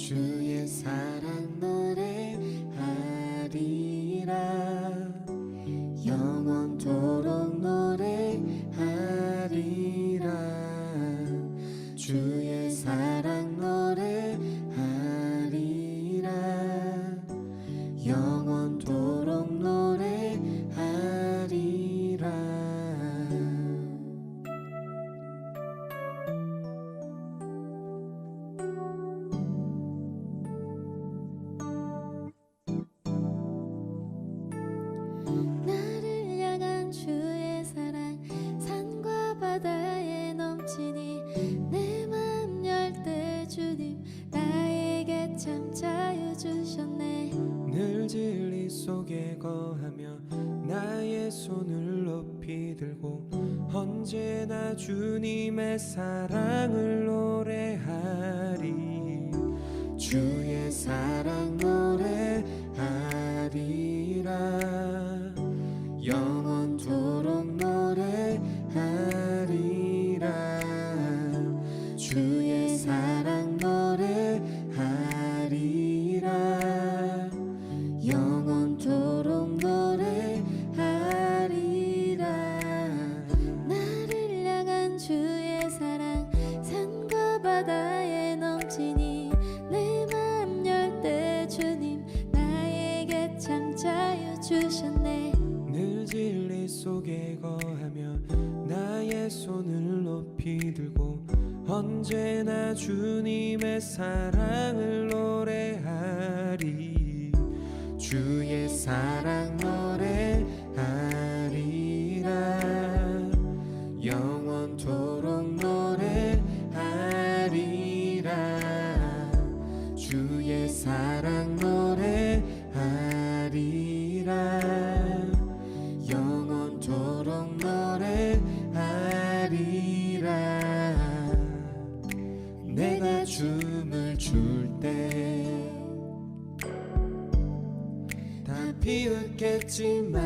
주의 사랑 노래하리라. 영원토록 노래하리라. 주의 사랑 노래하리라. 영원토록 노래하리라. 나를 향한 주의 사랑 산과 바다에 넘치니 내 맘 열 때 주님 나에게 참 자유 주셨네. 늘 진리 속에 거하며 나의 손을 높이 들고 언제나 주님의 사랑을 노래하리. 주의 사랑 노래하리라. 영원토록 노래하리라. 주의 사랑 노래하리라. 영원토록 노래하리라. 나를 향한 주의 사랑 산과 바다에 넘치니 내 맘 열 때 주님 나에게 참 자유 주셨네. 늘 진리 속에 거하며 나의 손을 높이 들고 언제나 주님의 사랑을 노래하리. 주의 사랑 노래하리라. 영원토록 노래하리라. 주의 사랑 노래하리라. 영원토록 노래하리라. 내가 춤을 출 때 다 비웃겠지만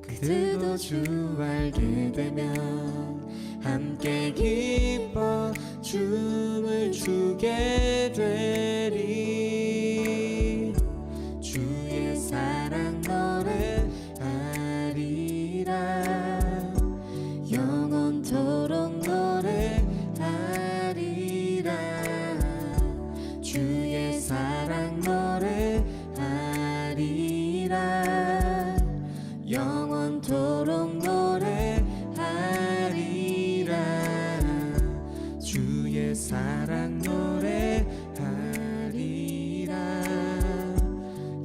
그들도 주 알게 되면 함께 기뻐 춤을 추게 되리. 주의 사랑 노래하리라. 영원토록 노래하리라. 주의 사랑 노래하리라. 영원토록 노래하리라. 주의 사랑 노래하리라.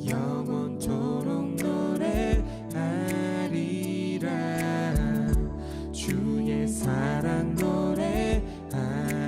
영원토록 노래하리라. 주의 사랑 노래하리라.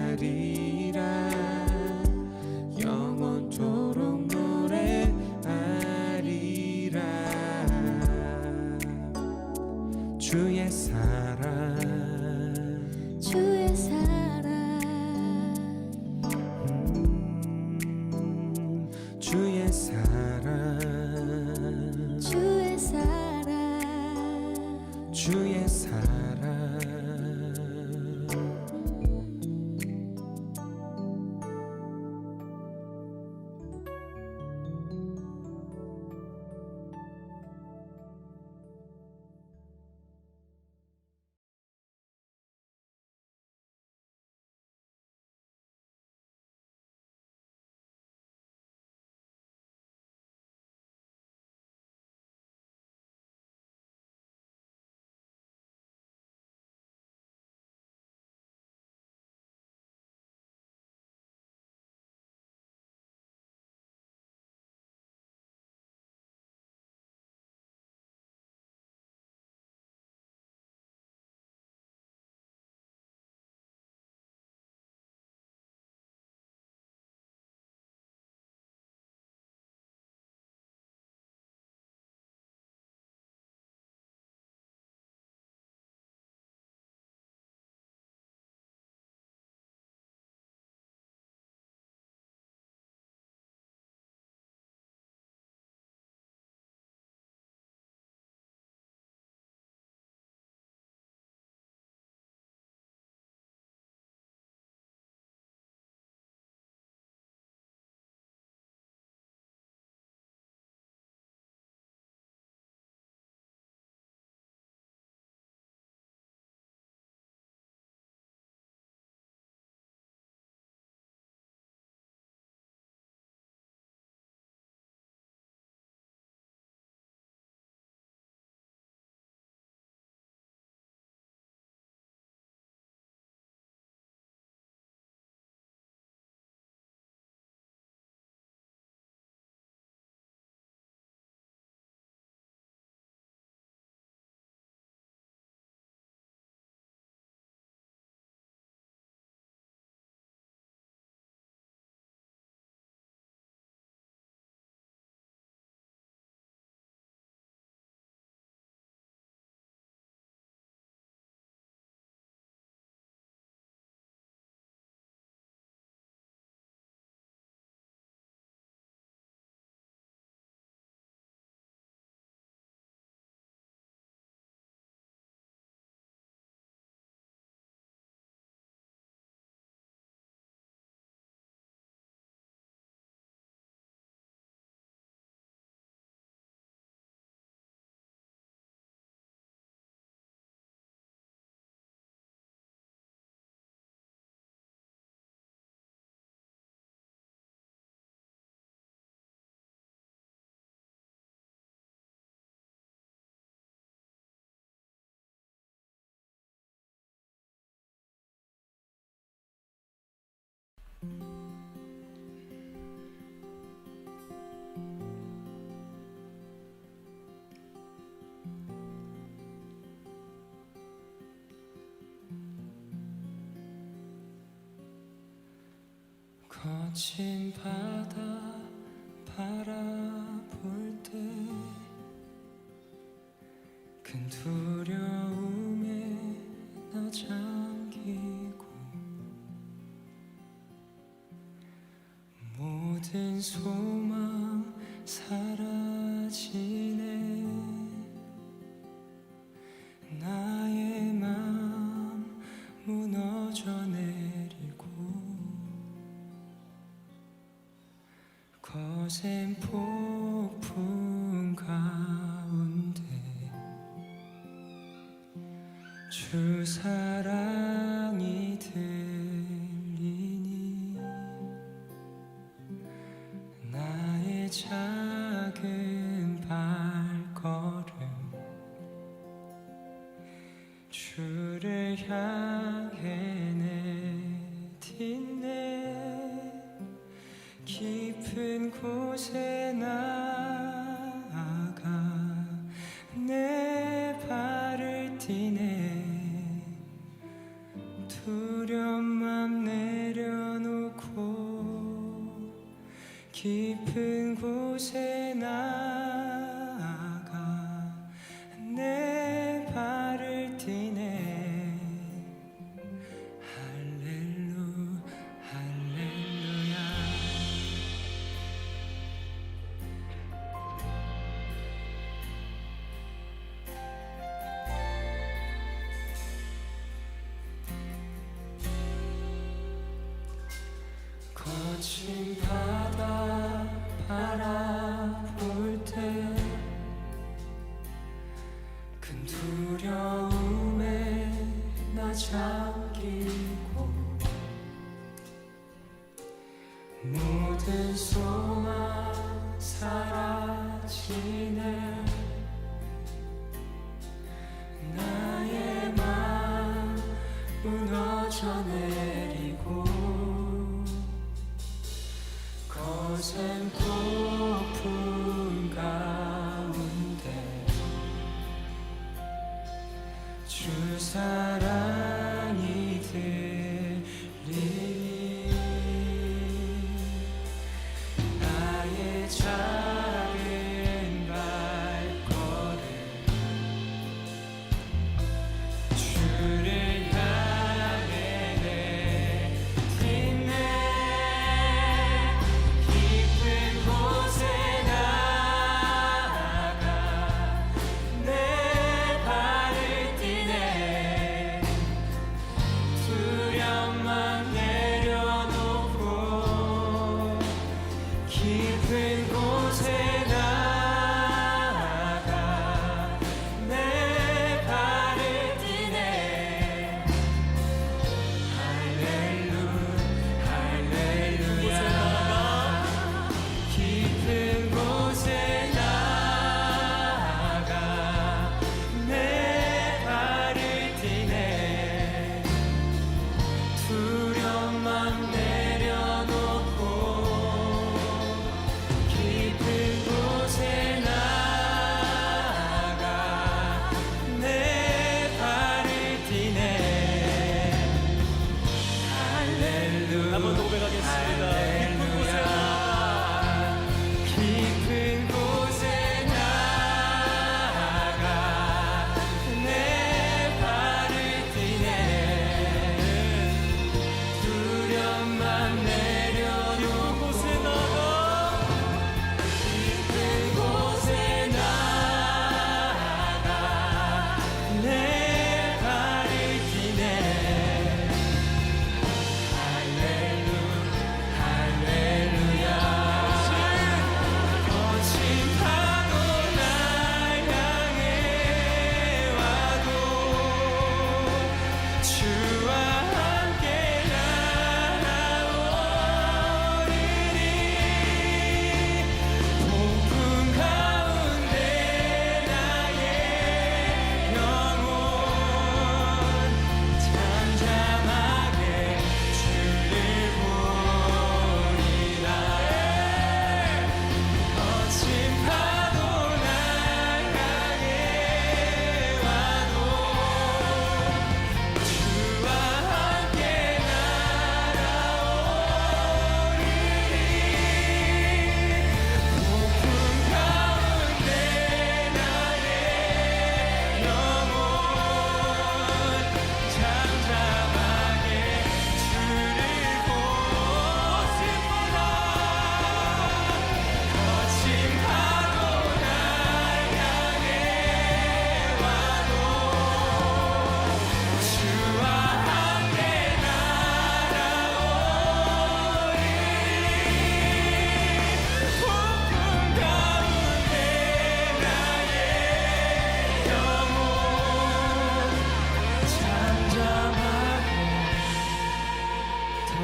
거친 바다 바라볼 때 큰 두려움에 나 잠기고 모든 소망 사라지네. 나의 맘 무너져 내리고 거센 폭풍 가운데 주 사랑이 들리니 나의 작은 발걸음 주를 향해 내딛네. 깊은 곳에 나아가 내 발을 띠네. 두려운 맘 내려놓고 깊은 곳에 나아가 내 발을 띠네. 할렐루야. 거친 바다 바라볼 때 큰 두려움에 나 잠기고 모든 소망 사라지네. 나의 맘 무너져 내리고 거센 폭풍 가운데 주 사랑이 들리니 나의 작은 발걸음 주를 향해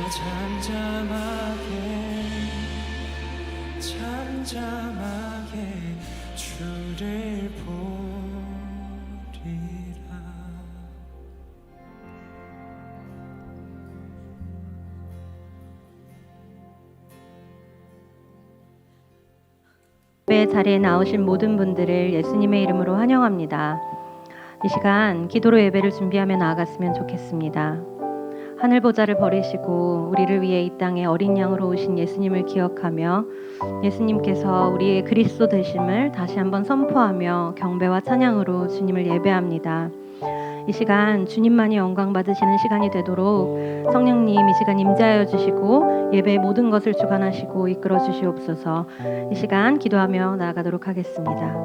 잠잠하게 주를 보리라. 예배 자리에 나오신 모든 분들을 예수님의 이름으로 환영합니다. 이 시간 기도로 예배를 준비하며 나아갔으면 좋겠습니다. 하늘 보좌를 버리시고 우리를 위해 이 땅에 어린 양으로 오신 예수님을 기억하며 예수님께서 우리의 그리스도 되심을 다시 한번 선포하며 경배와 찬양으로 주님을 예배합니다. 이 시간 주님만이 영광 받으시는 시간이 되도록 성령님 이 시간 임재하여 주시고 예배의 모든 것을 주관하시고 이끌어 주시옵소서. 이 시간 기도하며 나아가도록 하겠습니다.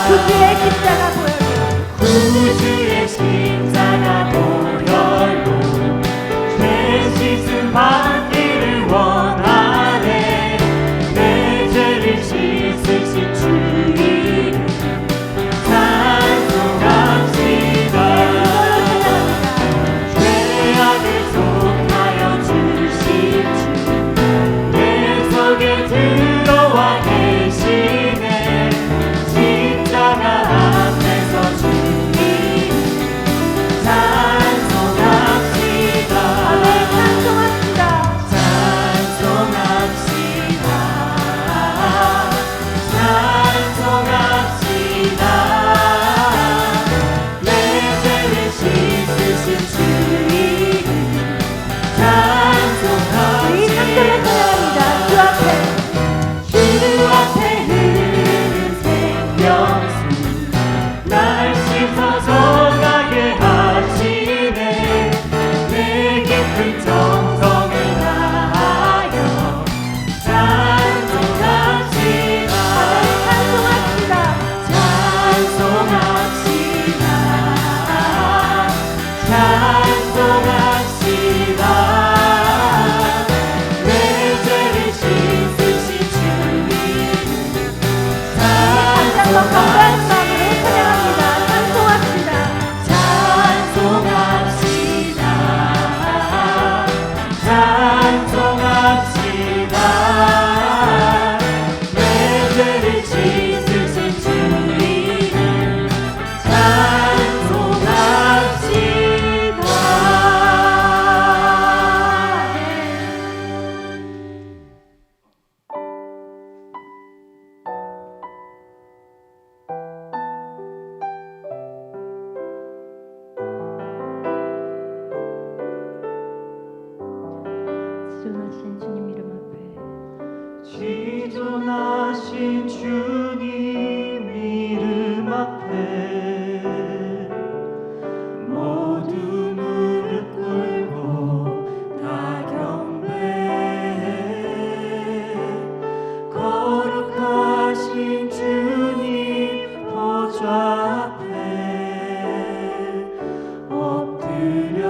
구주의 십자가 보혈로 구주의 십자가 보혈로 내 씻음 받기를 원하네. 내 죄를 씻으신 주 이름 찬송합시다. 죄악을 속하여 주신 주 내 속에 들어와 계시네. 십자가 앞에서 주 이름 찬송합시다. 찬송합시다. 지존하신 주님 이름 앞에 지존하신 주님 이름 앞에 모두 무릎 꿇고 다 경배해 거룩하신 주님 보좌 앞에 엎드려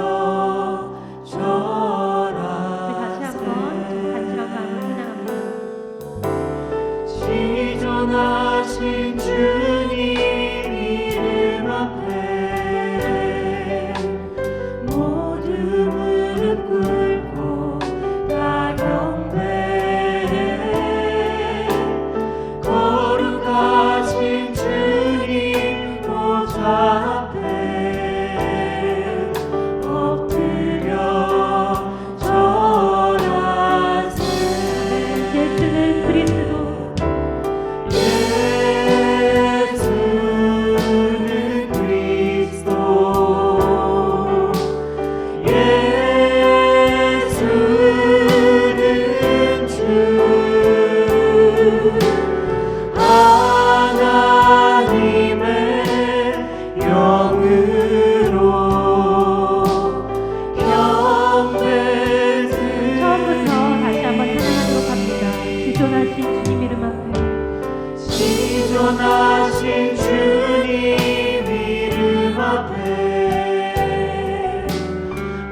다시 한번 간절한 마음으로 찬양합니다. 지존하신 주님 이름 앞에 모두 무릎 꿇고 다 경배해 거룩하신 주님 보좌 앞에 엎드려 절하세. 예수는 그리스도 예수는 그리스도 예수는 주 하나님의 영으로 경배드리는 처음부터 다시 한번 찬양하도록 합니다. 지존하신 주님 이름 앞에 지존하신 주님 이름 앞에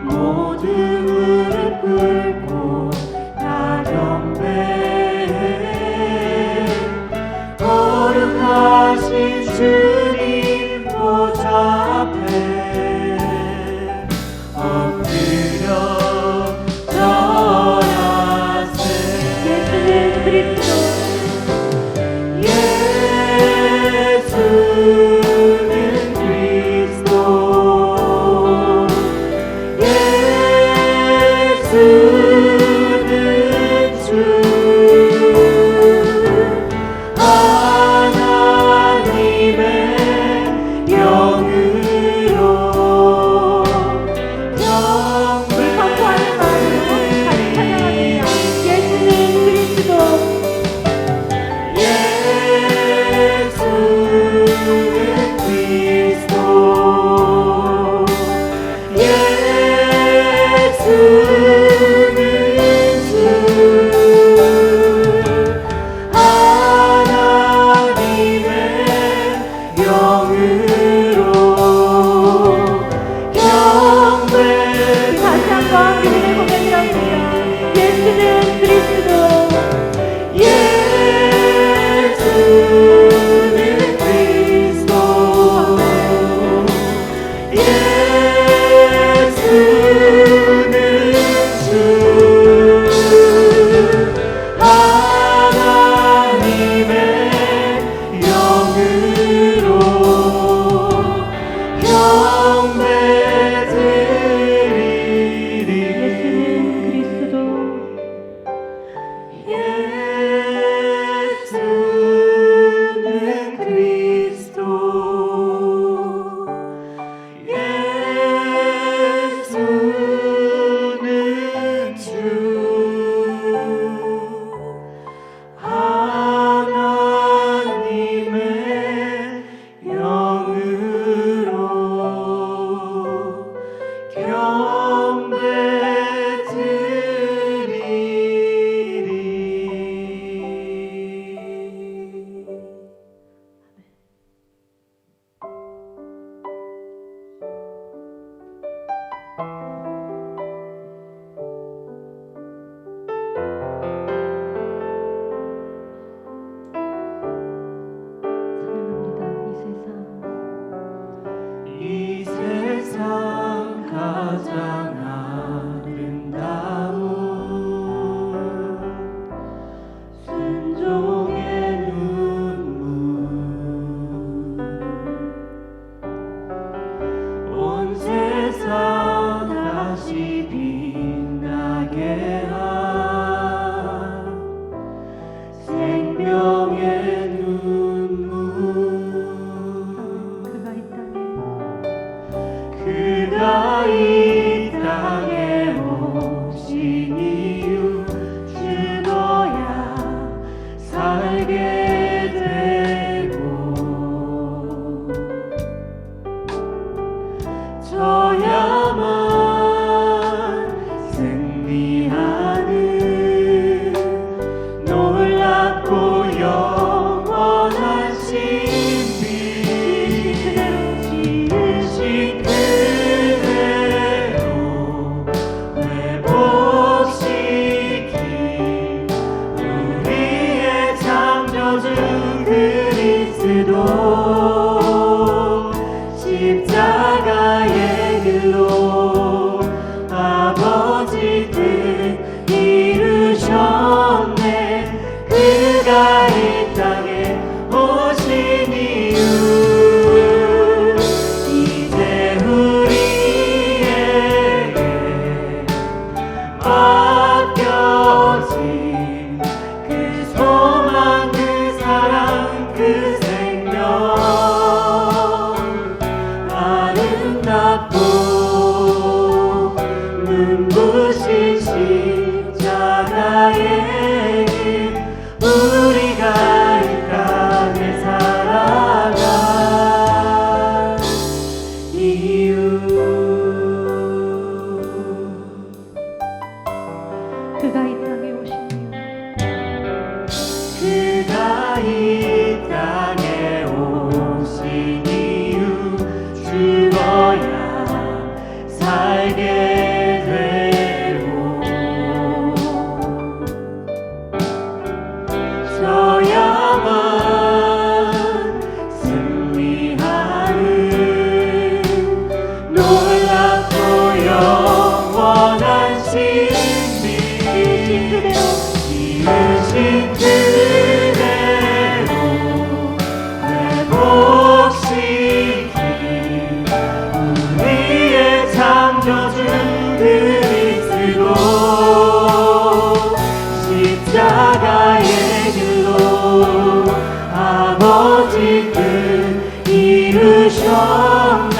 모두 무릎 꿇고 다 경배해 거룩하신 주님 보좌 앞에 엎드려 절하세. 예수는 그리스도 예수는 그리스도 예수는 주 하나님의 영으로 선포하는 마음으로 다시 찬양합니다. 예수는 그리스도 예수는 그리스도 예수는 주 하나님의 영으로 경배. 다시 한번 믿음의 고백이랍니다. 예수는 그리스도 예수는 그리스도 예수는 그가 이 땅에 오신 이유 그가 이 땅에 오신 이유 죽어야 살게 되고 져야만 승리하는 놀랍고 영원한 신비 지으신 그대로 회복시킨 우리의 창조주 그리스도 십자가의 길로 아버지 뜻 이루셨네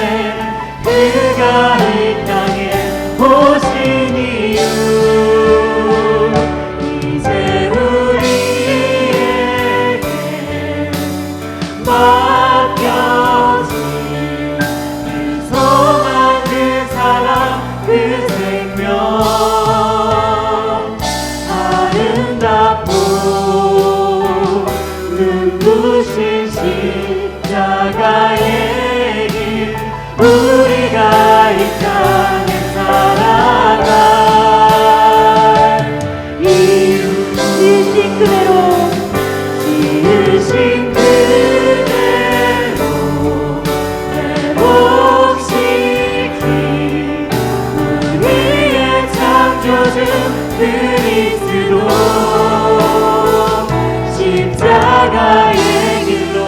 그가 이 땅에 오신 이유 이제 우리에게 맡겨진 그 소망 그 사랑 그 생명 아름답고 눈부신 십자가의 길 우리가 이 땅에 살아갈 이유 지으신 그대로 회복시킨 우리의 창조주 그리스도 십자가의 길로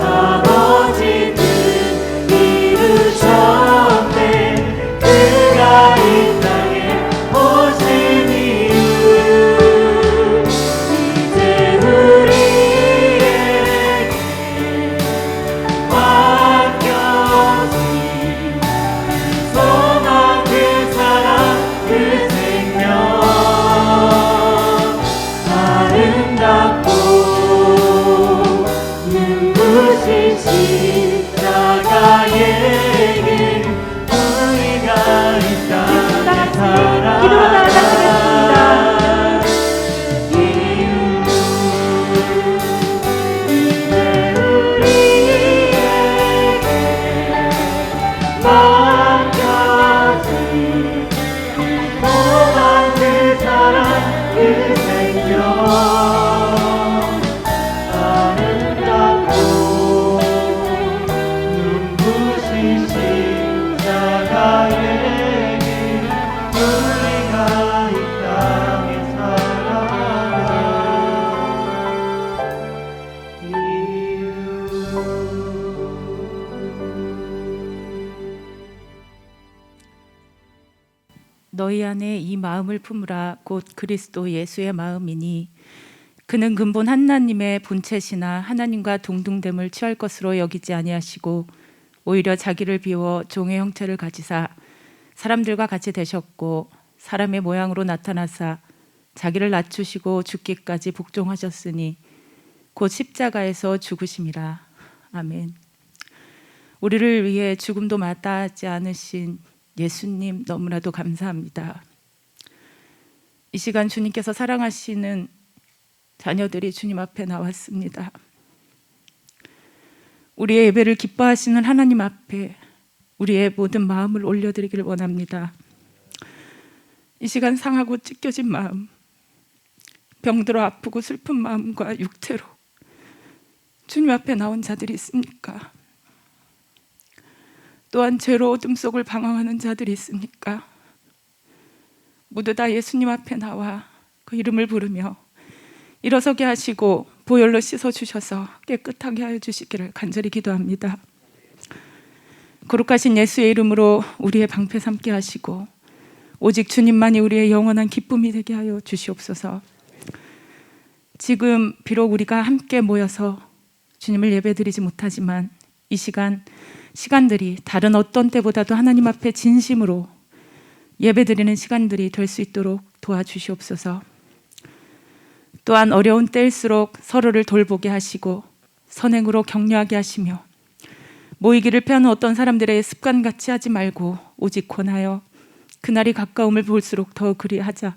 아버지 뜻 이루셨네 그가 이 땅에 오신 이유 이제 우리에게 맡겨진 소망 그 사랑 그 생명 아름답고 눈부신 십자가의 길 우리가 이 땅에 기도로 나아가시겠습니다. 살아갈 이유 이제 우리에게 맡겨진 소망 그 사랑 그 생명 아름답고 눈부신 십자가의 길 우리가 이 땅에 살아갈 이유 너희 안에 이 마음을 품으라 곧 그리스도 예수의 마음이니 그는 근본 하나님의 본체시나 하나님과 동등됨을 취할 것으로 여기지 아니하시고 오히려 자기를 비워 종의 형체를 가지사 사람들과 같이 되셨고 사람의 모양으로 나타나사 자기를 낮추시고 죽기까지 복종하셨으니 곧 십자가에서 죽으심이라. 아멘. 우리를 위해 죽음도 마다하지 않으신 예수님 너무나도 감사합니다. 이 시간 주님께서 사랑하시는 자녀들이 주님 앞에 나왔습니다. 우리의 예배를 기뻐하시는 하나님 앞에 우리의 모든 마음을 올려드리길 원합니다. 이 시간 상하고 찢겨진 마음, 병들어 아프고 슬픈 마음과 육체로 주님 앞에 나온 자들이 있습니까? 또한 죄로 어둠 속을 방황하는 자들이 있습니까? 모두 다 예수님 앞에 나와 그 이름을 부르며 일어서게 하시고 보혈로 씻어주셔서 깨끗하게 하여 주시기를 간절히 기도합니다. 거룩하신 예수의 이름으로 우리의 방패 삼게 하시고 오직 주님만이 우리의 영원한 기쁨이 되게 하여 주시옵소서. 지금 비록 우리가 함께 모여서 주님을 예배드리지 못하지만 이 시간들이 다른 어떤 때보다도 하나님 앞에 진심으로 예배드리는 시간들이 될 수 있도록 도와주시옵소서. 또한 어려운 때일수록 서로를 돌보게 하시고 선행으로 격려하게 하시며 모이기를 피하는 어떤 사람들의 습관같이 하지 말고 오직 권하여 그날이 가까움을 볼수록 더 그리하자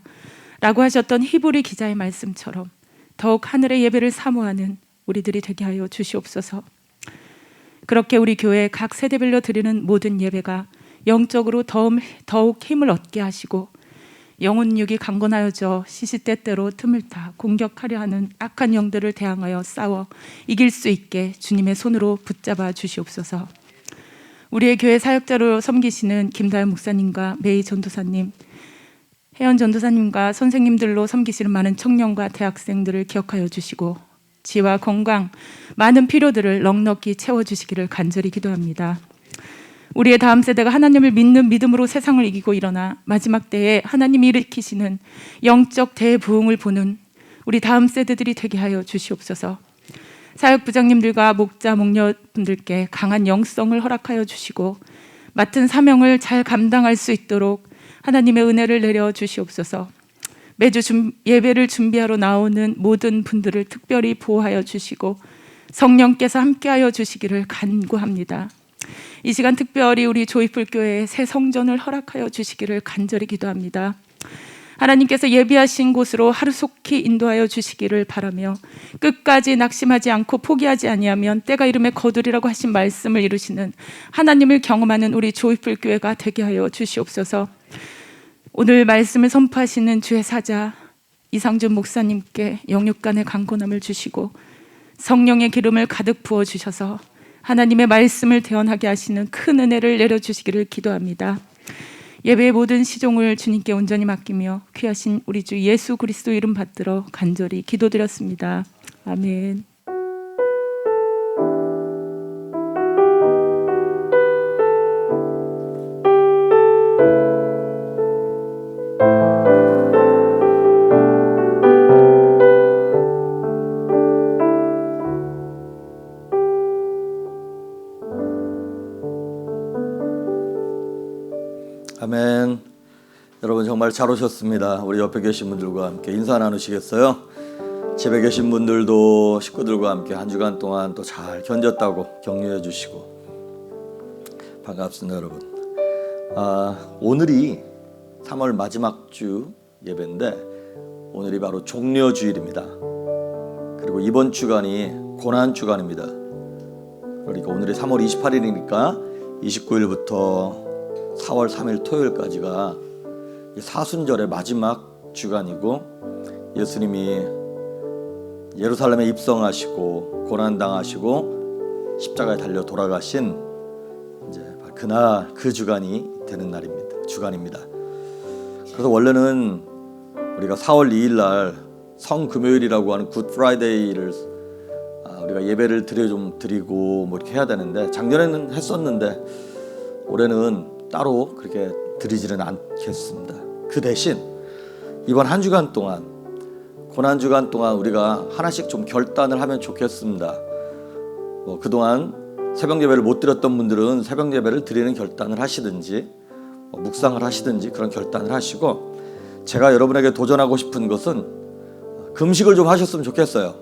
라고 하셨던 히브리 기자의 말씀처럼 더욱 하늘의 예배를 사모하는 우리들이 되게 하여 주시옵소서. 그렇게 우리 교회 각 세대별로 드리는 모든 예배가 영적으로 더욱 힘을 얻게 하시고 영혼 육이 강건하여져 시시때때로 틈을 타 공격하려 하는 악한 영들을 대항하여 싸워 이길 수 있게 주님의 손으로 붙잡아 주시옵소서. 우리의 교회 사역자로 섬기시는 김다현 목사님과 메이 전도사님, 혜연 전도사님과 선생님들로 섬기시는 많은 청년과 대학생들을 기억하여 주시고 지와 건강, 많은 필요들을 넉넉히 채워주시기를 간절히 기도합니다. 우리의 다음 세대가 하나님을 믿는 믿음으로 세상을 이기고 일어나 마지막 때에 하나님이 일으키시는 영적 대부흥을 보는 우리 다음 세대들이 되게 하여 주시옵소서. 사역부장님들과 목자, 목녀분들께 강한 영성을 허락하여 주시고 맡은 사명을 잘 감당할 수 있도록 하나님의 은혜를 내려 주시옵소서. 매주 예배를 준비하러 나오는 모든 분들을 특별히 보호하여 주시고 성령께서 함께하여 주시기를 간구합니다. 이 시간 특별히 우리 조이풀 교회에 새 성전을 허락하여 주시기를 간절히 기도합니다. 하나님께서 예비하신 곳으로 하루속히 인도하여 주시기를 바라며 끝까지 낙심하지 않고 포기하지 아니하면 때가 이름에 거두리라고 하신 말씀을 이루시는 하나님을 경험하는 우리 조이풀 교회가 되게 하여 주시옵소서. 오늘 말씀을 선포하시는 주의 사자 이상준 목사님께 영육간의 강건함을 주시고 성령의 기름을 가득 부어주셔서 하나님의 말씀을 대언하게 하시는 큰 은혜를 내려주시기를 기도합니다. 예배의 모든 시종을 주님께 온전히 맡기며 귀하신 우리 주 예수 그리스도 이름 받들어 간절히 기도드렸습니다. 아멘. 아멘. 여러분 정말 잘 오셨습니다. 우리 옆에 계신 분들과 함께 인사 나누시겠어요? 집에 계신 분들도 식구들과 함께 한 주간 동안 또 잘 견뎠다고 격려해 주시고 반갑습니다, 여러분. 오늘이 3월 마지막 주 예배인데 오늘이 바로 종려주일입니다. 그리고 이번 주간이 고난 주간입니다. 그러니까 오늘이 3월 28일이니까 29일부터 4월 3일 토요일까지가 사순절의 마지막 주간이고 예수님이 예루살렘에 입성하시고 고난당하시고 십자가에 달려 돌아가신 이제 그날 그 주간이 되는 주간입니다. 그래서 원래는 우리가 4월 2일 날 성금요일이라고 하는 굿 프라이데이를 우리가 예배를 드리고 뭐 이렇게 해야 되는데 작년에는 했었는데 올해는 따로 그렇게 드리지는 않겠습니다. 그 대신 이번 한 주간 동안 고난 주간 동안 우리가 하나씩 좀 결단을 하면 좋겠습니다. 그동안 새벽 예배를 못 드렸던 분들은 새벽 예배를 드리는 결단을 하시든지 묵상을 하시든지 그런 결단을 하시고 제가 여러분에게 도전하고 싶은 것은 금식을 좀 하셨으면 좋겠어요.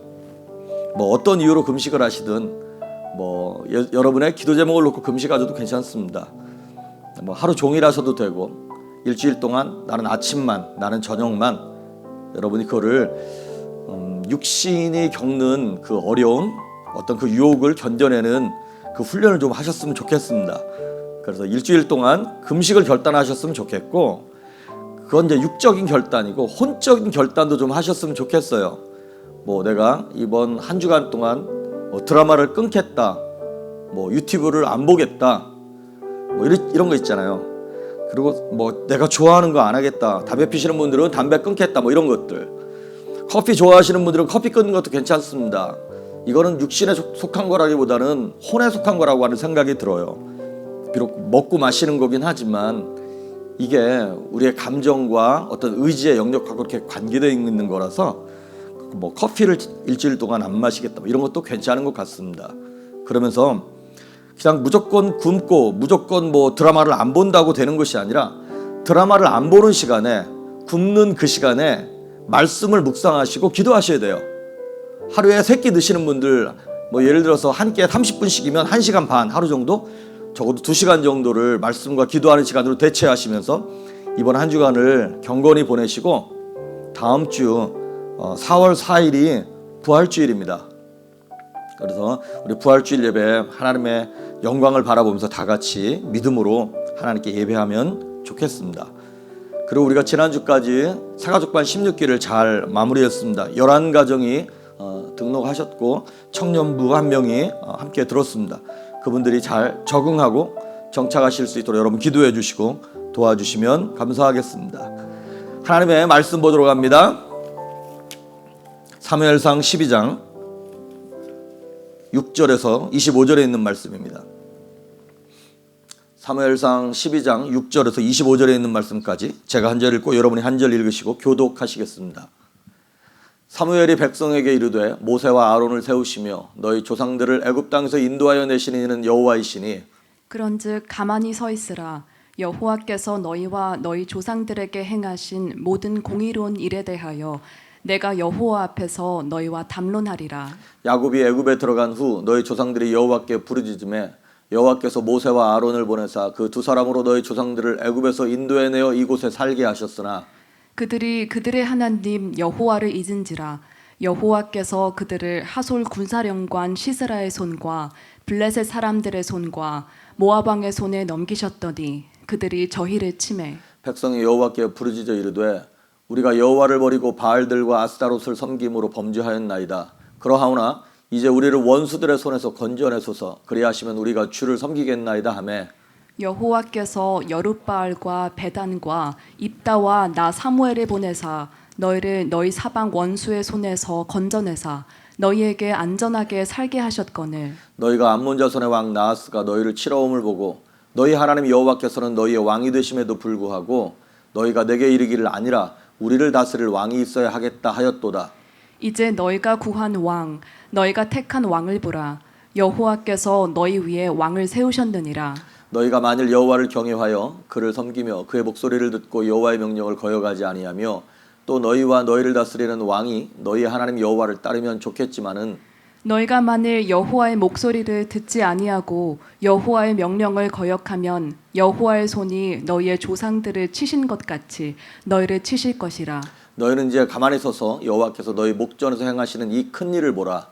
어떤 이유로 금식을 하시든 여러분의 기도 제목을 놓고 금식하셔도 괜찮습니다. 하루 종일 하셔도 되고 일주일 동안 나는 아침만 나는 저녁만 여러분이 그거를 육신이 겪는 그 어려움 어떤 그 유혹을 견뎌내는 그 훈련을 좀 하셨으면 좋겠습니다. 그래서 일주일 동안 금식을 결단하셨으면 좋겠고 그건 이제 육적인 결단이고 혼적인 결단도 좀 하셨으면 좋겠어요. 내가 이번 한 주간 동안 드라마를 끊겠다 유튜브를 안 보겠다 이런 거 있잖아요. 그리고 내가 좋아하는 거 안 하겠다. 담배 피시는 분들은 담배 끊겠다. 이런 것들. 커피 좋아하시는 분들은 커피 끊는 것도 괜찮습니다. 이거는 육신에 속한 거라기보다는 혼에 속한 거라고 하는 생각이 들어요. 비록 먹고 마시는 거긴 하지만 이게 우리의 감정과 어떤 의지의 영역하고 그렇게 관계되어 있는 거라서 커피를 일주일 동안 안 마시겠다. 이런 것도 괜찮은 것 같습니다. 그러면서 그냥 무조건 굶고 무조건 드라마를 안 본다고 되는 것이 아니라 드라마를 안 보는 시간에 굶는 그 시간에 말씀을 묵상하시고 기도하셔야 돼요. 하루에 3끼 드시는 분들 예를 들어서 한 끼에 30분씩이면 1시간 반 하루 정도 적어도 2시간 정도를 말씀과 기도하는 시간으로 대체하시면서 이번 한 주간을 경건히 보내시고 다음 주 4월 4일이 부활주일입니다. 그래서 우리 부활주일 예배 하나님의 영광을 바라보면서 다 같이 믿음으로 하나님께 예배하면 좋겠습니다. 그리고 우리가 지난주까지 사가족반 16기를 잘 마무리했습니다. 11가정이 등록하셨고 청년부 한 명이 함께 들었습니다. 그분들이 잘 적응하고 정착하실 수 있도록 여러분 기도해 주시고 도와주시면 감사하겠습니다. 하나님의 말씀 보도록 합니다. 사무엘상 12장 6절에서 25절에 있는 말씀입니다. 사무엘상 12장 6절에서 25절에 있는 말씀까지 제가 한 절 읽고 여러분이 한 절 읽으시고 교독하시겠습니다. 사무엘이 백성에게 이르되 모세와 아론을 세우시며 너희 조상들을 애굽 땅에서 인도하여 내신 이는 여호와이시니 그런즉 가만히 서 있으라. 여호와께서 너희와 너희 조상들에게 행하신 모든 공의로운 일에 대하여 내가 여호와 앞에서 너희와 담론하리라. 야곱이 애굽에 들어간 후 너희 조상들이 여호와께 부르짖음에 여호와께서 모세와 아론을 보내사 그 두 사람으로 너희 조상들을 애굽에서 인도해내어 이곳에 살게 하셨으나 그들이 그들의 하나님 여호와를 잊은지라. 여호와께서 그들을 하솔 군사령관 시스라의 손과 블레셋 사람들의 손과 모압 왕의 손에 넘기셨더니 그들이 저희를 치매 백성이 여호와께 부르짖어 이르되 우리가 여호와를 버리고 바알들과 아스타롯을 섬김으로 범죄하였나이다. 그러하오나 이제 우리를 원수들의 손에서 건져내소서. 그리하시면 우리가 주를 섬기겠나이다 하매 여호와께서 여룻바알과 베단과 입다와 나 사무엘을 보내사 너희를 너희 사방 원수의 손에서 건져내사 너희에게 안전하게 살게 하셨거늘 너희가 암몬 자손의 왕 나하스가 너희를 치러옴을 보고 너희 하나님 여호와께서는 너희의 왕이 되심에도 불구하고 너희가 내게 이르기를 아니라 우리를 다스릴 왕이 있어야 하겠다 하였도다. 이제 너희가 구한 왕 너희가 택한 왕을 보라. 여호와께서 너희 위에 왕을 세우셨느니라. 너희가 만일 여호와를 경외하여 그를 섬기며 그의 목소리를 듣고 여호와의 명령을 거역하지 아니하며 또 너희와 너희를 다스리는 왕이 너희 하나님 여호와를 따르면 좋겠지만은 너희가 만일 여호와의 목소리를 듣지 아니하고 여호와의 명령을 거역하면 여호와의 손이 너희의 조상들을 치신 것 같이 너희를 치실 것이라. 너희는 이제 가만히 서서 여호와께서 너희 목전에서 행하시는 이 큰 일을 보라.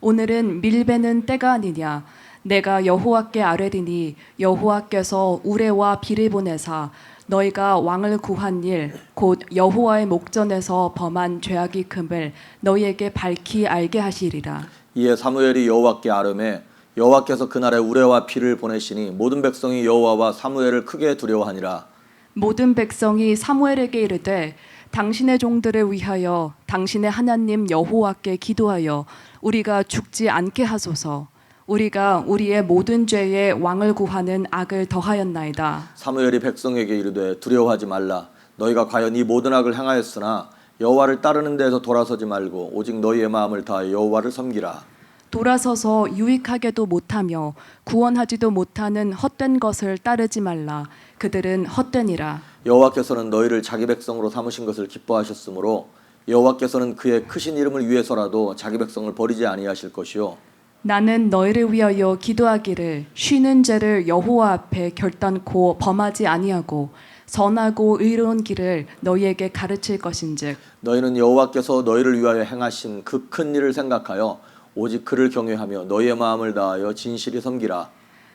오늘은 밀베는 때가 아니냐. 내가 여호와께 아뢰리니 여호와께서 우레와 비를 보내사 너희가 왕을 구한 일 곧 여호와의 목전에서 범한 죄악이 큼을 너희에게 밝히 알게 하시리라. 이에 사무엘이 여호와께 아뢰매 여호와께서 그날에 우레와 비를 보내시니 모든 백성이 여호와와 사무엘을 크게 두려워하니라. 모든 백성이 사무엘에게 이르되 당신의 종들을 위하여 당신의 하나님 여호와께 기도하여 우리가 죽지 않게 하소서. 우리가 우리의 모든 죄에 왕을 구하는 악을 더하였나이다. 사무엘이 백성에게 이르되 두려워하지 말라. 너희가 과연 이 모든 악을 행하였으나 여호와를 따르는 데에서 돌아서지 말고 오직 너희의 마음을 다하여 여호와를 섬기라. 돌아서서 유익하게도 못하며 구원하지도 못하는 헛된 것을 따르지 말라. 그들은 헛되니라. 여호와께서는 너희를 자기 백성으로 삼으신 것을 기뻐하셨으므로 여호와께서는 그의 크신 이름을 위해서라도 자기 백성을 버리지 아니하실 것이요 나는 너희를 위하여 기도하기를 쉬는 죄를 여호와 앞에 결단코 범하지 아니하고 선하고 의로운 길을 너희에게 가르칠 것인즉 너희는 여호와께서 너희를 위하여 행하신 그 큰 일을 생각하여 오직 그를 경외하며 너희의 마음을 다하여 진실히 섬기라.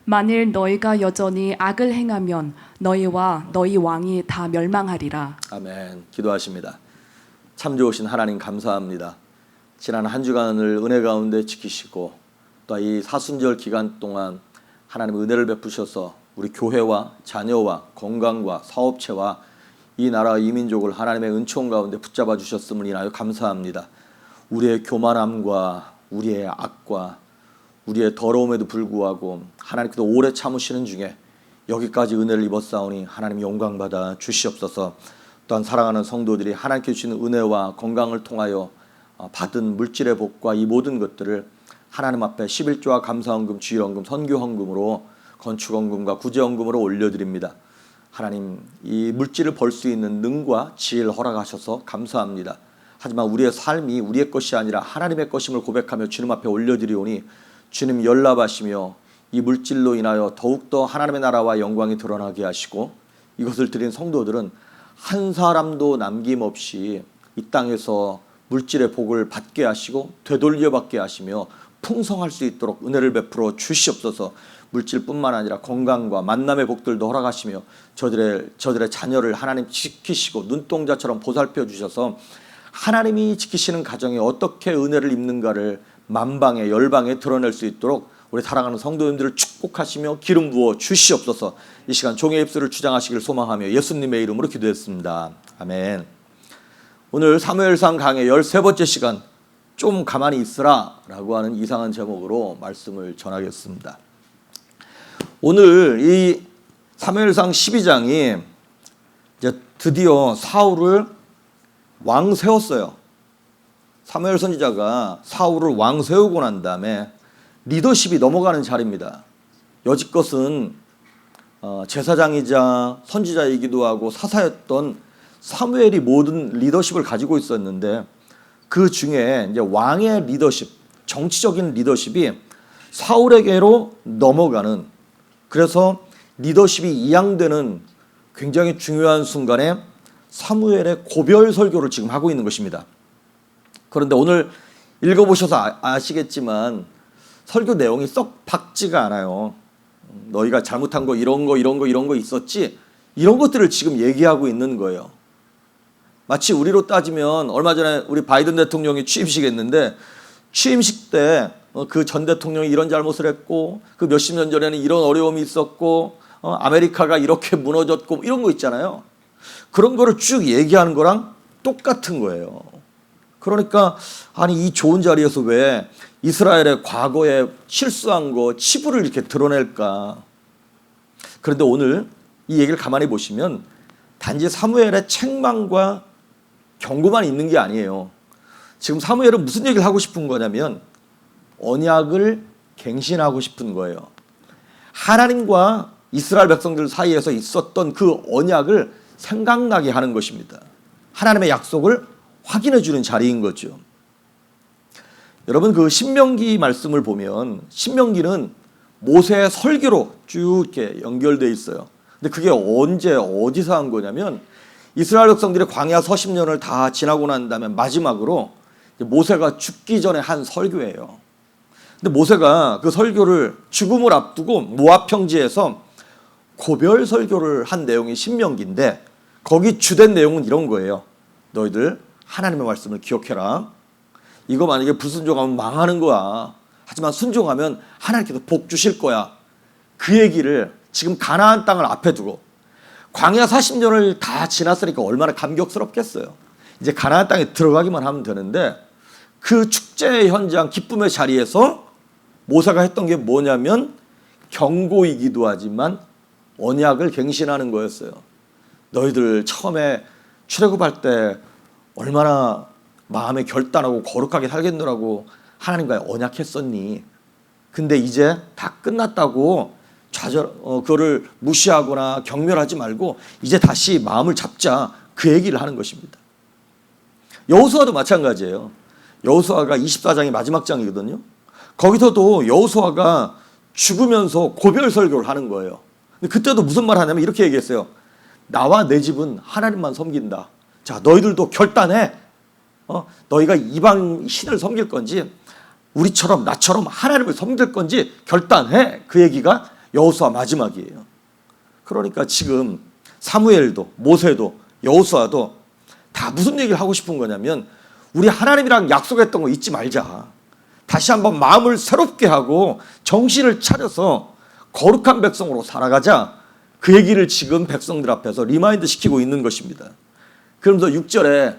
만일 너희가 여전히 악을 행하면 너희와 너희 왕이 다 멸망하리라. 아멘. 기도하십니다. 참 좋으신 하나님 감사합니다. 지난 한 주간을 은혜 가운데 지키시고 또 이 사순절 기간 동안 하나님 은혜를 베푸셔서 우리 교회와 자녀와 건강과 사업체와 이 나라 이 민족을 하나님의 은총 가운데 붙잡아 주셨음을 인하여 감사합니다. 우리의 교만함과 우리의 악과 우리의 더러움에도 불구하고 하나님께서 오래 참으시는 중에 여기까지 은혜를 입었사오니 하나님 영광 받아 주시옵소서. 또한 사랑하는 성도들이 하나님께 주시는 은혜와 건강을 통하여 받은 물질의 복과 이 모든 것들을 하나님 앞에 11조와 감사헌금, 주일헌금, 선교헌금으로 건축헌금과 구제헌금으로 올려드립니다. 하나님 이 물질을 벌 수 있는 능과 지혜를 허락하셔서 감사합니다. 하지만 우리의 삶이 우리의 것이 아니라 하나님의 것임을 고백하며 주님 앞에 올려드리오니 주님 연락하시며 이 물질로 인하여 더욱더 하나님의 나라와 영광이 드러나게 하시고 이것을 드린 성도들은 한 사람도 남김없이 이 땅에서 물질의 복을 받게 하시고 되돌려 받게 하시며 풍성할 수 있도록 은혜를 베풀어 주시옵소서. 물질뿐만 아니라 건강과 만남의 복들도 허락하시며 저들의 자녀를 하나님 지키시고 눈동자처럼 보살펴 주셔서 하나님이 지키시는 가정에 어떻게 은혜를 입는가를 만방에 열방에 드러낼 수 있도록 우리 사랑하는 성도님들을 축복하시며 기름 부어 주시옵소서. 이 시간 종의 입술을 주장하시길 소망하며 예수님의 이름으로 기도했습니다. 아멘. 오늘 사무엘상 강의 13번째 시간, 좀 가만히 있으라 라고 하는 이상한 제목으로 말씀을 전하겠습니다. 오늘 이 사무엘상 12장이 이제 드디어 사울을 왕 세웠어요. 사무엘 선지자가 사울을 왕 세우고 난 다음에 리더십이 넘어가는 자리입니다. 여지껏은 제사장이자 선지자이기도 하고 사사였던 사무엘이 모든 리더십을 가지고 있었는데 그 중에 이제 왕의 리더십, 정치적인 리더십이 사울에게로 넘어가는, 그래서 리더십이 이양되는 굉장히 중요한 순간에 사무엘의 고별 설교를 지금 하고 있는 것입니다. 그런데 오늘 읽어보셔서 아시겠지만 설교 내용이 썩 박지가 않아요. 너희가 잘못한 거 이런 거 있었지, 이런 것들을 지금 얘기하고 있는 거예요. 마치 우리로 따지면 얼마 전에 우리 바이든 대통령이 취임식 했는데 취임식 때 그 전 대통령이 이런 잘못을 했고 그 몇십 년 전에는 이런 어려움이 있었고 아메리카가 이렇게 무너졌고 이런 거 있잖아요. 그런 거를 쭉 얘기하는 거랑 똑같은 거예요. 그러니까 아니 이 좋은 자리에서 왜 이스라엘의 과거에 실수한 거 치부를 이렇게 드러낼까. 그런데 오늘 이 얘기를 가만히 보시면 단지 사무엘의 책망과 경고만 있는 게 아니에요. 지금 사무엘은 무슨 얘기를 하고 싶은 거냐면 언약을 갱신하고 싶은 거예요. 하나님과 이스라엘 백성들 사이에서 있었던 그 언약을 생각나게 하는 것입니다. 하나님의 약속을 확인해 주는 자리인 거죠. 여러분 그 신명기 말씀을 보면 신명기는 모세의 설교로 쭉 이렇게 연결되어 있어요. 근데 그게 언제 어디서 한 거냐면 이스라엘 백성들이 광야 40년을 다 지나고 난 다음에 마지막으로 모세가 죽기 전에 한 설교예요. 근데 모세가 그 설교를 죽음을 앞두고 모압 평지에서 고별 설교를 한 내용이 신명기인데 거기 주된 내용은 이런 거예요. 너희들 하나님의 말씀을 기억해라. 이거 만약에 불순종하면 망하는 거야. 하지만 순종하면 하나님께서 복 주실 거야. 그 얘기를 지금 가나안 땅을 앞에 두고 광야 40년을 다 지났으니까 얼마나 감격스럽겠어요. 이제 가나안 땅에 들어가기만 하면 되는데 그 축제의 현장 기쁨의 자리에서 모세가 했던 게 뭐냐면 경고이기도 하지만 언약을 갱신하는 거였어요. 너희들 처음에 출애굽할 때 얼마나 마음에 결단하고 거룩하게 살겠노라고 하나님과 언약했었니? 근데 이제 다 끝났다고 그거를 무시하거나 경멸하지 말고 이제 다시 마음을 잡자, 그 얘기를 하는 것입니다. 여호수아도 마찬가지예요. 여호수아가 24장이 마지막 장이거든요. 거기서도 여호수아가 죽으면서 고별 설교를 하는 거예요. 근데 그때도 무슨 말 하냐면 이렇게 얘기했어요. 나와 내 집은 하나님만 섬긴다. 자, 너희들도 결단해. 너희가 이방 신을 섬길 건지 우리처럼 나처럼 하나님을 섬길 건지 결단해. 그 얘기가 여호수아 마지막이에요. 그러니까 지금 사무엘도 모세도 여호수아도 다 무슨 얘기를 하고 싶은 거냐면 우리 하나님이랑 약속했던 거 잊지 말자. 다시 한번 마음을 새롭게 하고 정신을 차려서 거룩한 백성으로 살아가자. 그 얘기를 지금 백성들 앞에서 리마인드 시키고 있는 것입니다. 그러면서 6절에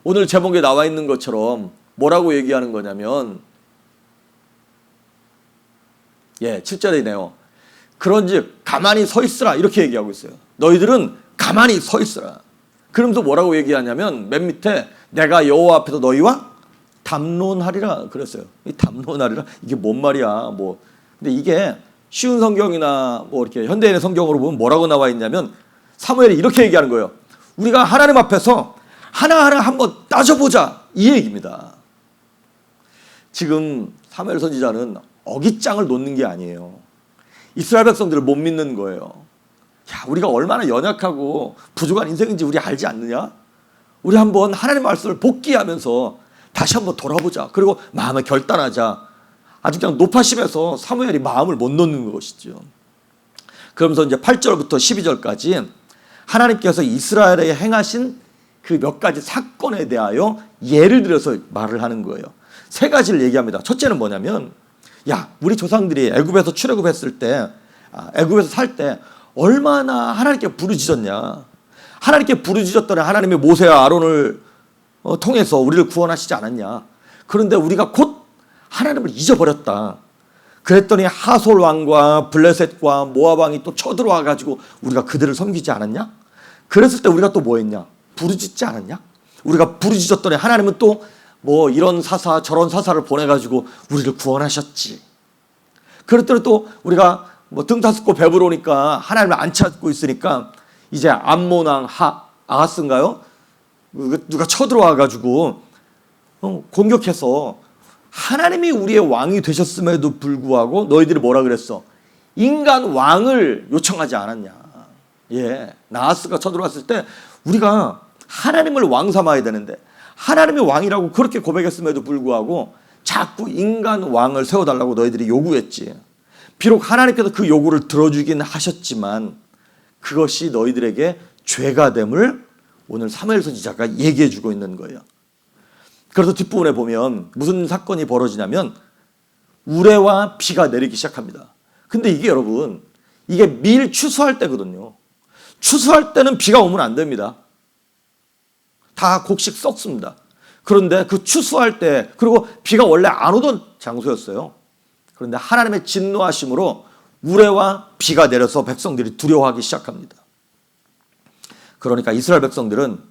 오늘 제목에 나와 있는 것처럼 뭐라고 얘기하는 거냐면 7절이네요. 그런즉 가만히 서 있으라 이렇게 얘기하고 있어요. 너희들은 가만히 서 있으라. 그러면서 뭐라고 얘기하냐면 맨 밑에 내가 여호와 앞에서 너희와 담론하리라 그랬어요. 이 담론하리라 이게 뭔 말이야? 근데 이게 쉬운 성경이나 이렇게 현대인의 성경으로 보면 뭐라고 나와 있냐면 사무엘이 이렇게 얘기하는 거예요. 우리가 하나님 앞에서 하나하나 한번 따져보자 이 얘기입니다. 지금 사무엘 선지자는 어깃장을 놓는 게 아니에요. 이스라엘 백성들을 못 믿는 거예요. 야, 우리가 얼마나 연약하고 부족한 인생인지 우리 알지 않느냐? 우리 한번 하나님의 말씀을 복기하면서 다시 한번 돌아보자. 그리고 마음을 결단하자. 아주 그냥 높아심에서 사무엘이 마음을 못 놓는 것이죠. 그러면서 이제 8절부터 12절까지 하나님께서 이스라엘에 행하신 그 몇 가지 사건에 대하여 예를 들어서 말을 하는 거예요. 세 가지를 얘기합니다. 첫째는 뭐냐면, 야, 우리 조상들이 애굽에서 출애굽했을 때, 애굽에서 살 때 얼마나 하나님께 부르짖었냐. 하나님께 부르짖었더니 하나님이 모세와 아론을 통해서 우리를 구원하시지 않았냐. 그런데 우리가 곧 하나님을 잊어버렸다. 그랬더니 하솔 왕과 블레셋과 모압 왕이 또 쳐들어와 가지고 우리가 그들을 섬기지 않았냐? 그랬을 때 우리가 또 뭐 했냐? 부르짖지 않았냐? 우리가 부르짖었더니 하나님은 또 뭐 이런 사사 저런 사사를 보내가지고 우리를 구원하셨지. 그랬더니 또 우리가 뭐 등 다스고 배부르니까 하나님을 안 찾고 있으니까 이제 암몬 왕 아하스인가요? 누가 쳐들어와 가지고 공격해서 하나님이 우리의 왕이 되셨음에도 불구하고 너희들이 뭐라 그랬어? 인간 왕을 요청하지 않았냐. 예, 나하스가 쳐들어왔을 때 우리가 하나님을 왕 삼아야 되는데 하나님의 왕이라고 그렇게 고백했음에도 불구하고 자꾸 인간 왕을 세워달라고 너희들이 요구했지. 비록 하나님께서 그 요구를 들어주긴 하셨지만 그것이 너희들에게 죄가 됨을 오늘 사무엘 선지자가 얘기해 주고 있는 거예요. 그래서 뒷부분에 보면 무슨 사건이 벌어지냐면 우레와 비가 내리기 시작합니다. 근데 이게 여러분, 이게 밀 추수할 때거든요. 추수할 때는 비가 오면 안 됩니다. 다 곡식 썩습니다. 그런데 그 추수할 때, 그리고 비가 원래 안 오던 장소였어요. 그런데 하나님의 진노하심으로 우레와 비가 내려서 백성들이 두려워하기 시작합니다. 그러니까 이스라엘 백성들은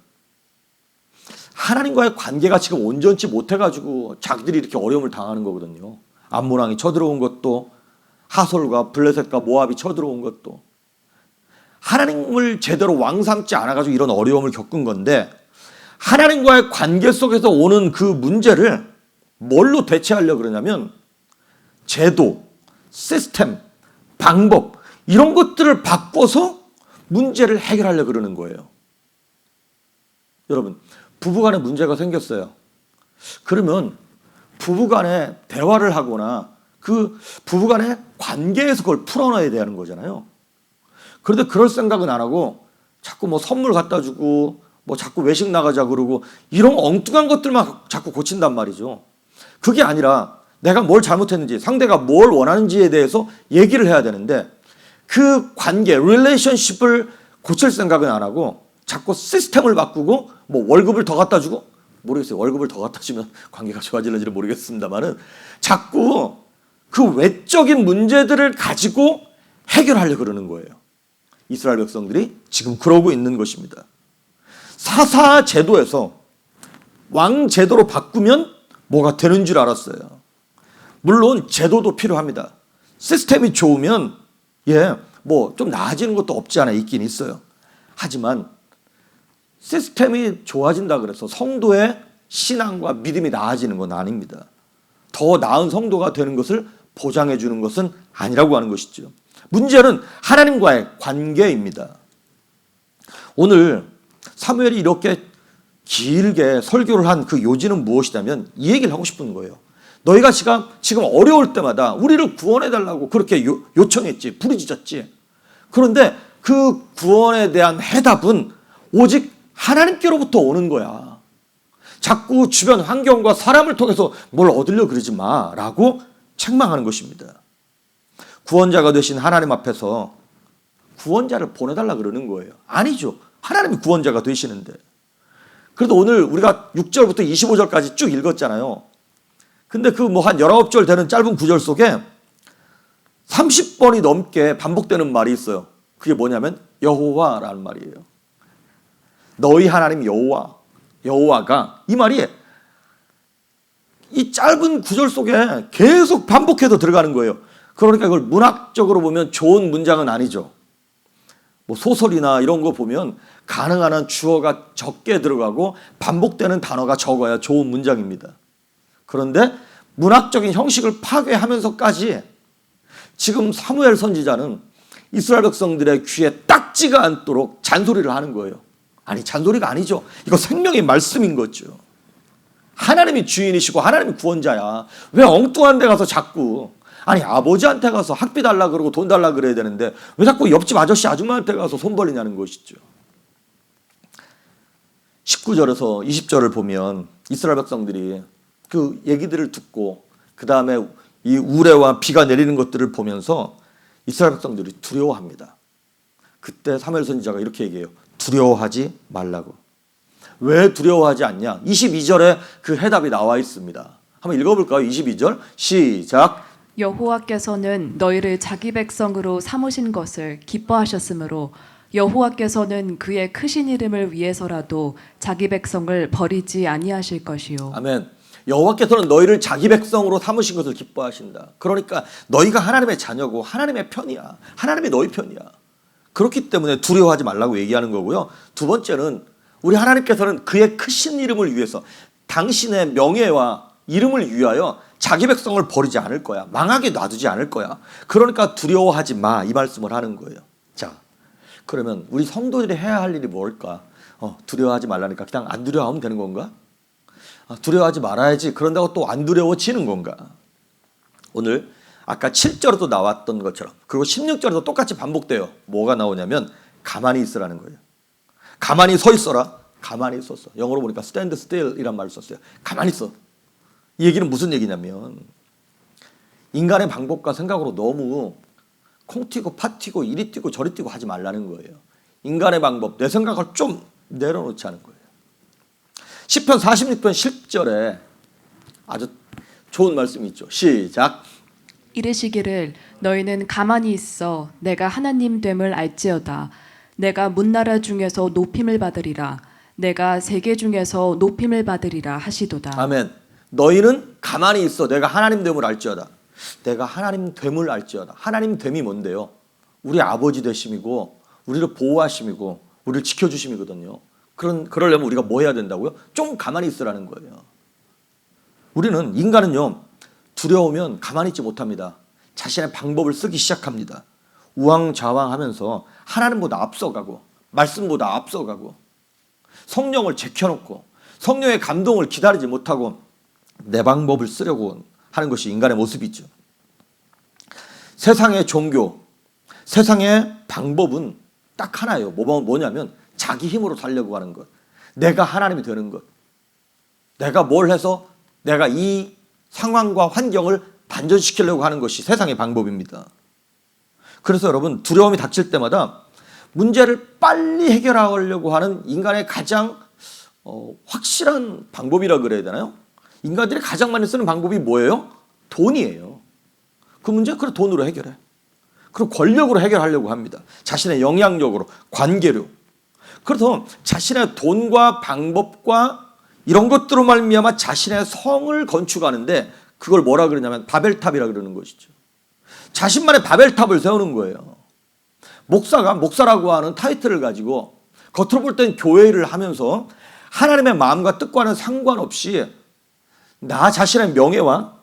하나님과의 관계가 지금 온전치 못해가지고 자기들이 이렇게 어려움을 당하는 거거든요. 암몬 왕이 쳐들어온 것도, 하솔과 블레셋과 모압이 쳐들어온 것도, 하나님을 제대로 왕 삼지 않아가지고 이런 어려움을 겪은 건데, 하나님과의 관계 속에서 오는 그 문제를 뭘로 대체하려고 그러냐면 제도, 시스템, 방법 이런 것들을 바꿔서 문제를 해결하려고 그러는 거예요. 여러분, 부부간에 문제가 생겼어요. 그러면 부부간에 대화를 하거나 그 부부간의 관계에서 그걸 풀어놔야 되는 거잖아요. 그런데 그럴 생각은 안 하고 자꾸 뭐 선물 갖다 주고 뭐 자꾸 외식 나가자 그러고 이런 엉뚱한 것들만 자꾸 고친단 말이죠. 그게 아니라 내가 뭘 잘못했는지, 상대가 뭘 원하는지에 대해서 얘기를 해야 되는데 그 관계, 릴레이션십을 고칠 생각은 안 하고 자꾸 시스템을 바꾸고 뭐 월급을 더 갖다 주고, 모르겠어요. 월급을 더 갖다 주면 관계가 좋아질는지는 모르겠습니다만은 자꾸 그 외적인 문제들을 가지고 해결하려고 그러는 거예요. 이스라엘 백성들이 지금 그러고 있는 것입니다. 사사 제도에서 왕 제도로 바꾸면 뭐가 되는 줄 알았어요. 물론 제도도 필요합니다. 시스템이 좋으면 뭐 좀 나아지는 것도 없지 않아 있긴 있어요. 하지만 시스템이 좋아진다 그래서 성도의 신앙과 믿음이 나아지는 건 아닙니다. 더 나은 성도가 되는 것을 보장해 주는 것은 아니라고 하는 것이죠. 문제는 하나님과의 관계입니다. 오늘 사무엘이 이렇게 길게 설교를 한 그 요지는 무엇이냐면 이 얘기를 하고 싶은 거예요. 너희가 지금 어려울 때마다 우리를 구원해달라고 그렇게 요청했지, 부르짖었지. 그런데 그 구원에 대한 해답은 오직 하나님께로부터 오는 거야. 자꾸 주변 환경과 사람을 통해서 뭘 얻으려고 그러지 마라고 책망하는 것입니다. 구원자가 되신 하나님 앞에서 구원자를 보내달라 그러는 거예요. 아니죠. 하나님이 구원자가 되시는데. 그래도 오늘 우리가 6절부터 25절까지 쭉 읽었잖아요. 근데 그 뭐 한 19절 되는 짧은 구절 속에 30번이 넘게 반복되는 말이 있어요. 그게 뭐냐면 여호와라는 말이에요. 너희 하나님 여호와가, 이 말이 이 짧은 구절 속에 계속 반복해서 들어가는 거예요. 그러니까 이걸 문학적으로 보면 좋은 문장은 아니죠. 뭐 소설이나 이런 거 보면 가능한 한 주어가 적게 들어가고 반복되는 단어가 적어야 좋은 문장입니다. 그런데 문학적인 형식을 파괴하면서까지 지금 사무엘 선지자는 이스라엘 백성들의 귀에 딱지가 않도록 잔소리를 하는 거예요. 아니, 잔소리가 아니죠. 이거 생명의 말씀인 거죠. 하나님이 주인이시고 하나님이 구원자야. 왜 엉뚱한 데 가서 자꾸, 아니 아버지한테 가서 학비 달라 그러고 돈 달라 그래야 되는데 왜 자꾸 옆집 아저씨 아줌마한테 가서 손 벌리냐는 것이죠. 19절에서 20절을 보면 이스라엘 백성들이 그 얘기들을 듣고 그 다음에 이 우레와 비가 내리는 것들을 보면서 이스라엘 백성들이 두려워합니다. 그때 사무엘 선지자가 이렇게 얘기해요. 두려워하지 말라고. 왜 두려워하지 않냐? 22절에 그 해답이 나와 있습니다. 한번 읽어볼까요? 22절 시작. 여호와께서는 너희를 자기 백성으로 삼으신 것을 기뻐하셨으므로 여호와께서는 그의 크신 이름을 위해서라도 자기 백성을 버리지 아니하실 것이요. 아멘. 여호와께서는 너희를 자기 백성으로 삼으신 것을 기뻐하신다. 그러니까 너희가 하나님의 자녀고 하나님의 편이야. 하나님이 너희 편이야. 그렇기 때문에 두려워하지 말라고 얘기하는 거고요. 두 번째는 우리 하나님께서는 그의 크신 이름을 위해서 당신의 명예와 이름을 위하여 자기 백성을 버리지 않을 거야. 망하게 놔두지 않을 거야. 그러니까 두려워하지 마, 이 말씀을 하는 거예요. 자, 그러면 우리 성도들이 해야 할 일이 뭘까? 두려워하지 말라니까 그냥 안 두려워하면 되는 건가? 두려워하지 말아야지 그런다고 또 안 두려워지는 건가? 오늘 아까 7절에도 나왔던 것처럼 그리고 16절에도 똑같이 반복돼요. 뭐가 나오냐면 가만히 있으라는 거예요. 가만히 서 있어라. 가만히 있었어. 영어로 보니까 stand still 이란 말을 썼어요. 가만히 있어. 이 얘기는 무슨 얘기냐면 인간의 방법과 생각으로 너무 콩 튀고 파 튀고 이리 뛰고 저리 뛰고 하지 말라는 거예요. 인간의 방법, 내 생각을 좀 내려놓자는 거예요. 시편 46편 10절에 아주 좋은 말씀이 있죠. 시작. 이르시기를 너희는 가만히 있어 내가 하나님 됨을 알지어다. 내가 문나라 중에서 높임을 받으리라. 내가 세계 중에서 높임을 받으리라 하시도다. 아멘. 너희는 가만히 있어 내가 하나님 됨을 알지어다. 내가 하나님 됨을 알지어다. 하나님 됨이 뭔데요? 우리 아버지 되심이고 우리를 보호하심이고 우리를 지켜주심이거든요. 그러려면 우리가 뭐 해야 된다고요? 좀 가만히 있으라는 거예요. 우리는 인간은요 두려우면 가만히 있지 못합니다. 자신의 방법을 쓰기 시작합니다. 우왕좌왕하면서 하나님보다 앞서가고 말씀보다 앞서가고 성령을 제켜놓고 성령의 감동을 기다리지 못하고 내 방법을 쓰려고 하는 것이 인간의 모습이죠. 세상의 종교, 세상의 방법은 딱 하나예요. 뭐냐면 자기 힘으로 살려고 하는 것. 내가 하나님이 되는 것. 내가 뭘 해서 내가 이 상황과 환경을 반전시키려고 하는 것이 세상의 방법입니다. 그래서 여러분 두려움이 닥칠 때마다 문제를 빨리 해결하려고 하는 인간의 가장 확실한 방법이라 그래야 되나요? 인간들이 가장 많이 쓰는 방법이 뭐예요? 돈이에요. 그 문제 그래 돈으로 해결해. 그리고 권력으로 해결하려고 합니다. 자신의 영향력으로, 관계로. 그래서 자신의 돈과 방법과 이런 것들로 말미암아 자신의 성을 건축하는데 그걸 뭐라 그러냐면 바벨탑이라 그러는 것이죠. 자신만의 바벨탑을 세우는 거예요. 목사가 목사라고 하는 타이틀을 가지고 겉으로 볼 땐 교회를 하면서 하나님의 마음과 뜻과는 상관없이 나 자신의 명예와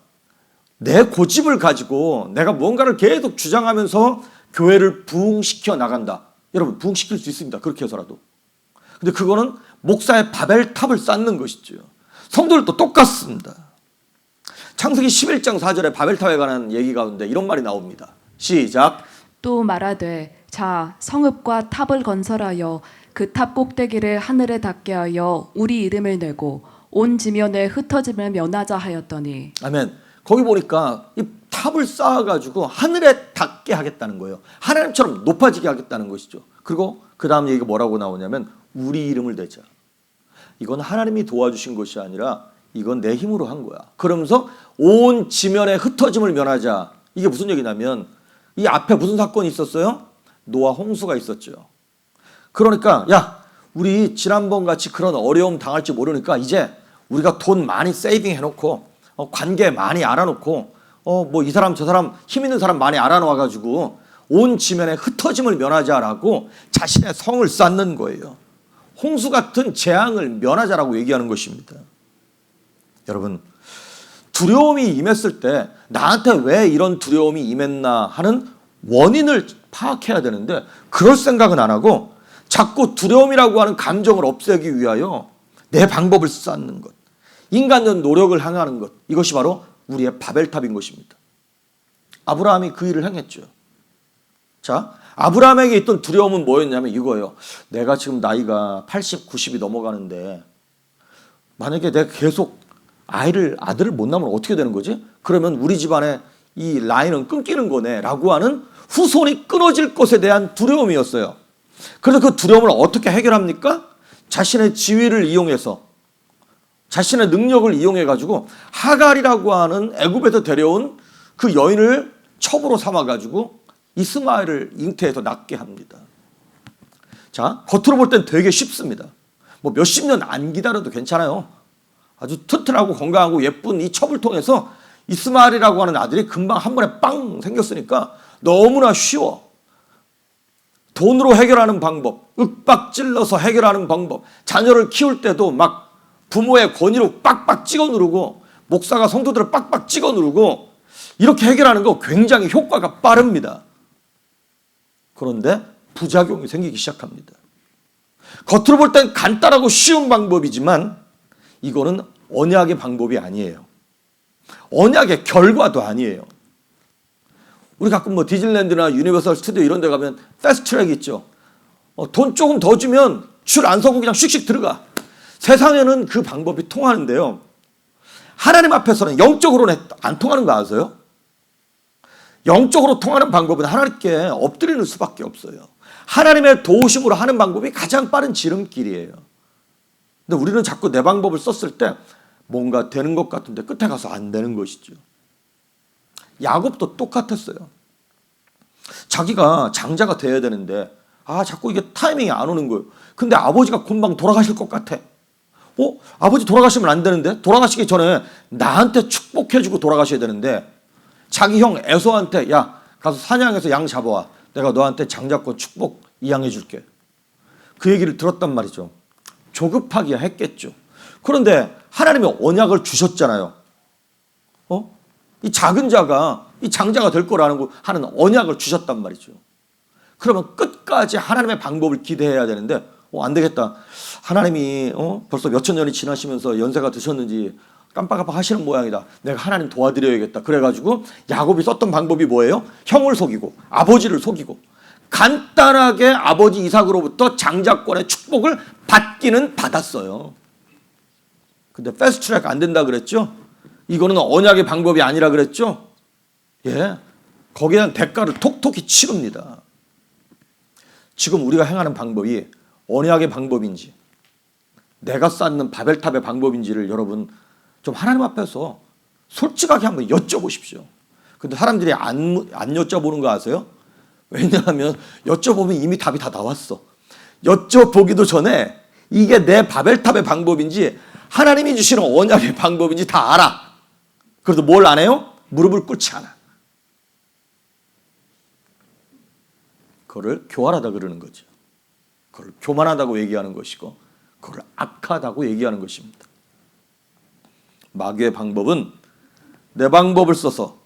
내 고집을 가지고 내가 무언가를 계속 주장하면서 교회를 부흥시켜 나간다. 여러분 부흥시킬 수 있습니다. 그렇게 해서라도. 근데 그거는 목사의 바벨탑을 쌓는 것이죠. 성도들도 똑같습니다. 창세기 11장 4절에 바벨탑에 관한 얘기 가운데 이런 말이 나옵니다. 시작. 또 말하되 자 성읍과 탑을 건설하여 그 탑 꼭대기를 하늘에 닿게 하여 우리 이름을 내고 온 지면에 흩어짐을 면하자 하였더니. 아멘. 거기 보니까 이 탑을 쌓아가지고 하늘에 닿게 하겠다는 거예요. 하나님처럼 높아지게 하겠다는 것이죠. 그리고 그 다음 얘기가 뭐라고 나오냐면 우리 이름을 대자. 이건 하나님이 도와주신 것이 아니라 이건 내 힘으로 한 거야. 그러면서 온 지면에 흩어짐을 면하자. 이게 무슨 얘기냐면 이 앞에 무슨 사건이 있었어요? 노아 홍수가 있었죠. 그러니까 야 우리 지난번 같이 그런 어려움 당할지 모르니까 이제 우리가 돈 많이 세이빙 해놓고 관계 많이 알아놓고 뭐 이 사람 저 사람 힘 있는 사람 많이 알아놓아가지고 온 지면에 흩어짐을 면하자라고 자신의 성을 쌓는 거예요. 홍수 같은 재앙을 면하자라고 얘기하는 것입니다. 여러분 두려움이 임했을 때 나한테 왜 이런 두려움이 임했나 하는 원인을 파악해야 되는데 그럴 생각은 안 하고 자꾸 두려움이라고 하는 감정을 없애기 위하여 내 방법을 쌓는 것, 인간적 노력을 행하는 것, 이것이 바로 우리의 바벨탑인 것입니다. 아브라함이 그 일을 행했죠. 자, 아브라함에게 있던 두려움은 뭐였냐면 이거예요. 내가 지금 나이가 80, 90이 넘어가는데 만약에 내가 계속 아들을 못 낳으면 어떻게 되는 거지? 그러면 우리 집안의 이 라인은 끊기는 거네 라고 하는 후손이 끊어질 것에 대한 두려움이었어요. 그래서 그 두려움을 어떻게 해결합니까? 자신의 지위를 이용해서, 자신의 능력을 이용해 가지고 하갈이라고 하는 애굽에서 데려온 그 여인을 첩으로 삼아 가지고 이스마엘을 잉태해서 낳게 합니다. 자, 겉으로 볼 땐 되게 쉽습니다. 뭐 몇십 년 안 기다려도 괜찮아요. 아주 튼튼하고 건강하고 예쁜 이 첩을 통해서 이스마엘이라고 하는 아들이 금방 한 번에 빵 생겼으니까 너무나 쉬워. 돈으로 해결하는 방법, 윽박질러서 해결하는 방법, 자녀를 키울 때도 막 부모의 권위로 빡빡 찍어 누르고 목사가 성도들을 빡빡 찍어 누르고 이렇게 해결하는 거 굉장히 효과가 빠릅니다. 그런데 부작용이 생기기 시작합니다. 겉으로 볼 땐 간단하고 쉬운 방법이지만 이거는 언약의 방법이 아니에요. 언약의 결과도 아니에요. 우리 가끔 뭐 디즈니랜드나 유니버설 스튜디오 이런 데 가면 패스트트랙 있죠. 돈 조금 더 주면 줄 안 서고 그냥 씩씩 들어가. 세상에는 그 방법이 통하는데요. 하나님 앞에서는 영적으로는 안 통하는 거 아세요? 영적으로 통하는 방법은 하나님께 엎드리는 수밖에 없어요. 하나님의 도우심으로 하는 방법이 가장 빠른 지름길이에요. 근데 우리는 자꾸 내 방법을 썼을 때 뭔가 되는 것 같은데 끝에 가서 안 되는 것이죠. 야곱도 똑같았어요. 자기가 장자가 돼야 되는데 자꾸 이게 타이밍이 안 오는 거예요. 근데 아버지가 금방 돌아가실 것 같아. 아버지 돌아가시면 안 되는데 돌아가시기 전에 나한테 축복해주고 돌아가셔야 되는데 자기 형 에서한테 야 가서 사냥해서 양 잡아와. 내가 너한테 장자권 축복 이양해 줄게. 그 얘기를 들었단 말이죠. 조급하게 했겠죠. 그런데 하나님이 언약을 주셨잖아요. 이 작은 자가 이 장자가 될 거라는 거 하는 언약을 주셨단 말이죠. 그러면 끝까지 하나님의 방법을 기대해야 되는데 안 되겠다. 하나님이 벌써 몇천 년이 지나시면서 연세가 드셨는지 깜빡깜빡 하시는 모양이다. 내가 하나님 도와드려야겠다. 그래가지고 야곱이 썼던 방법이 뭐예요? 형을 속이고 아버지를 속이고 간단하게 아버지 이삭으로부터 장자권의 축복을 받기는 받았어요. 근데 패스트트랙 안 된다 그랬죠? 이거는 언약의 방법이 아니라 그랬죠? 예, 거기에 대한 대가를 톡톡히 치릅니다. 지금 우리가 행하는 방법이 언약의 방법인지 내가 쌓는 바벨탑의 방법인지를 여러분 좀 하나님 앞에서 솔직하게 한번 여쭤보십시오. 근데 사람들이 안 여쭤보는 거 아세요? 왜냐하면 여쭤보면 이미 답이 다 나왔어. 여쭤보기도 전에 이게 내 바벨탑의 방법인지 하나님이 주시는 언약의 방법인지 다 알아. 그래도 뭘 안 해요? 무릎을 꿇지 않아. 그거를 교활하다 그러는 거죠. 그걸 교만하다고 얘기하는 것이고 그걸 악하다고 얘기하는 것입니다. 마귀의 방법은 내 방법을 써서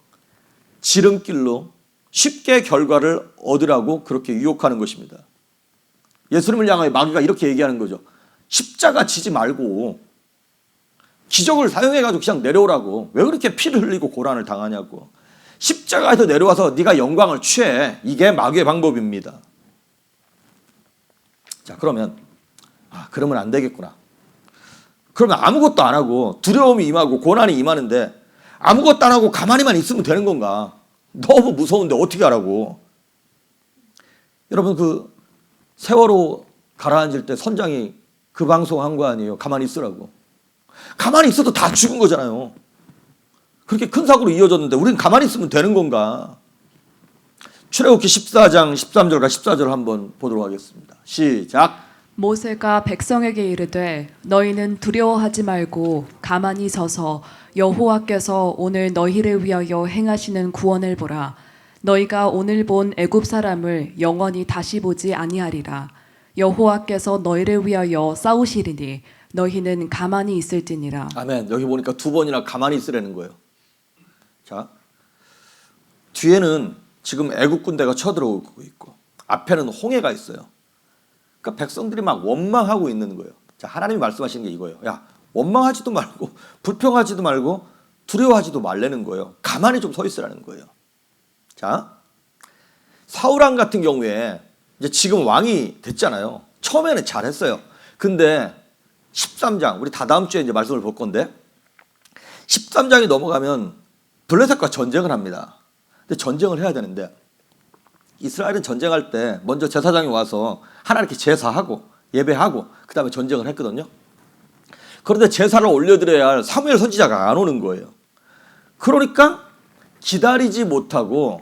지름길로 쉽게 결과를 얻으라고 그렇게 유혹하는 것입니다. 예수님을 향하여 마귀가 이렇게 얘기하는 거죠. 십자가 지지 말고 기적을 사용해가지고 그냥 내려오라고. 왜 그렇게 피를 흘리고 고난을 당하냐고. 십자가에서 내려와서 네가 영광을 취해. 이게 마귀의 방법입니다. 자, 그러면 그러면 안 되겠구나. 그러면 아무것도 안 하고 두려움이 임하고 고난이 임하는데 아무것도 안 하고 가만히만 있으면 되는 건가? 너무 무서운데 어떻게 하라고? 여러분 그 세월호 가라앉을 때 선장이 그 방송한 거 아니에요? 가만히 있으라고. 가만히 있어도 다 죽은 거잖아요. 그렇게 큰 사고로 이어졌는데 우리는 가만히 있으면 되는 건가? 출애굽기 14장 13절과 14절 한번 보도록 하겠습니다. 시작. 모세가 백성에게 이르되 너희는 두려워하지 말고 가만히 서서 여호와께서 오늘 너희를 위하여 행하시는 구원을 보라. 너희가 오늘 본 애굽 사람을 영원히 다시 보지 아니하리라. 여호와께서 너희를 위하여 싸우시리니 너희는 가만히 있을지니라. 아멘. 여기 보니까 두 번이나 가만히 있으라는 거예요. 자, 뒤에는 지금 애국 군대가 쳐들어오고 있고 앞에는 홍해가 있어요. 그러니까 백성들이 막 원망하고 있는 거예요. 자, 하나님이 말씀하시는 게 이거예요. 야, 원망하지도 말고 불평하지도 말고 두려워하지도 말라는 거예요. 가만히 좀 서 있으라는 거예요. 자, 사울왕 같은 경우에 이제 지금 왕이 됐잖아요. 처음에는 잘했어요. 근데 13장, 우리 다 다음 주에 이제 말씀을 볼 건데 13장이 넘어가면 블레셋과 전쟁을 합니다. 근데 전쟁을 해야 되는데 이스라엘은 전쟁할 때 먼저 제사장이 와서 하나님께 제사하고 예배하고 그 다음에 전쟁을 했거든요. 그런데 제사를 올려드려야 할 사무엘 선지자가 안 오는 거예요. 그러니까 기다리지 못하고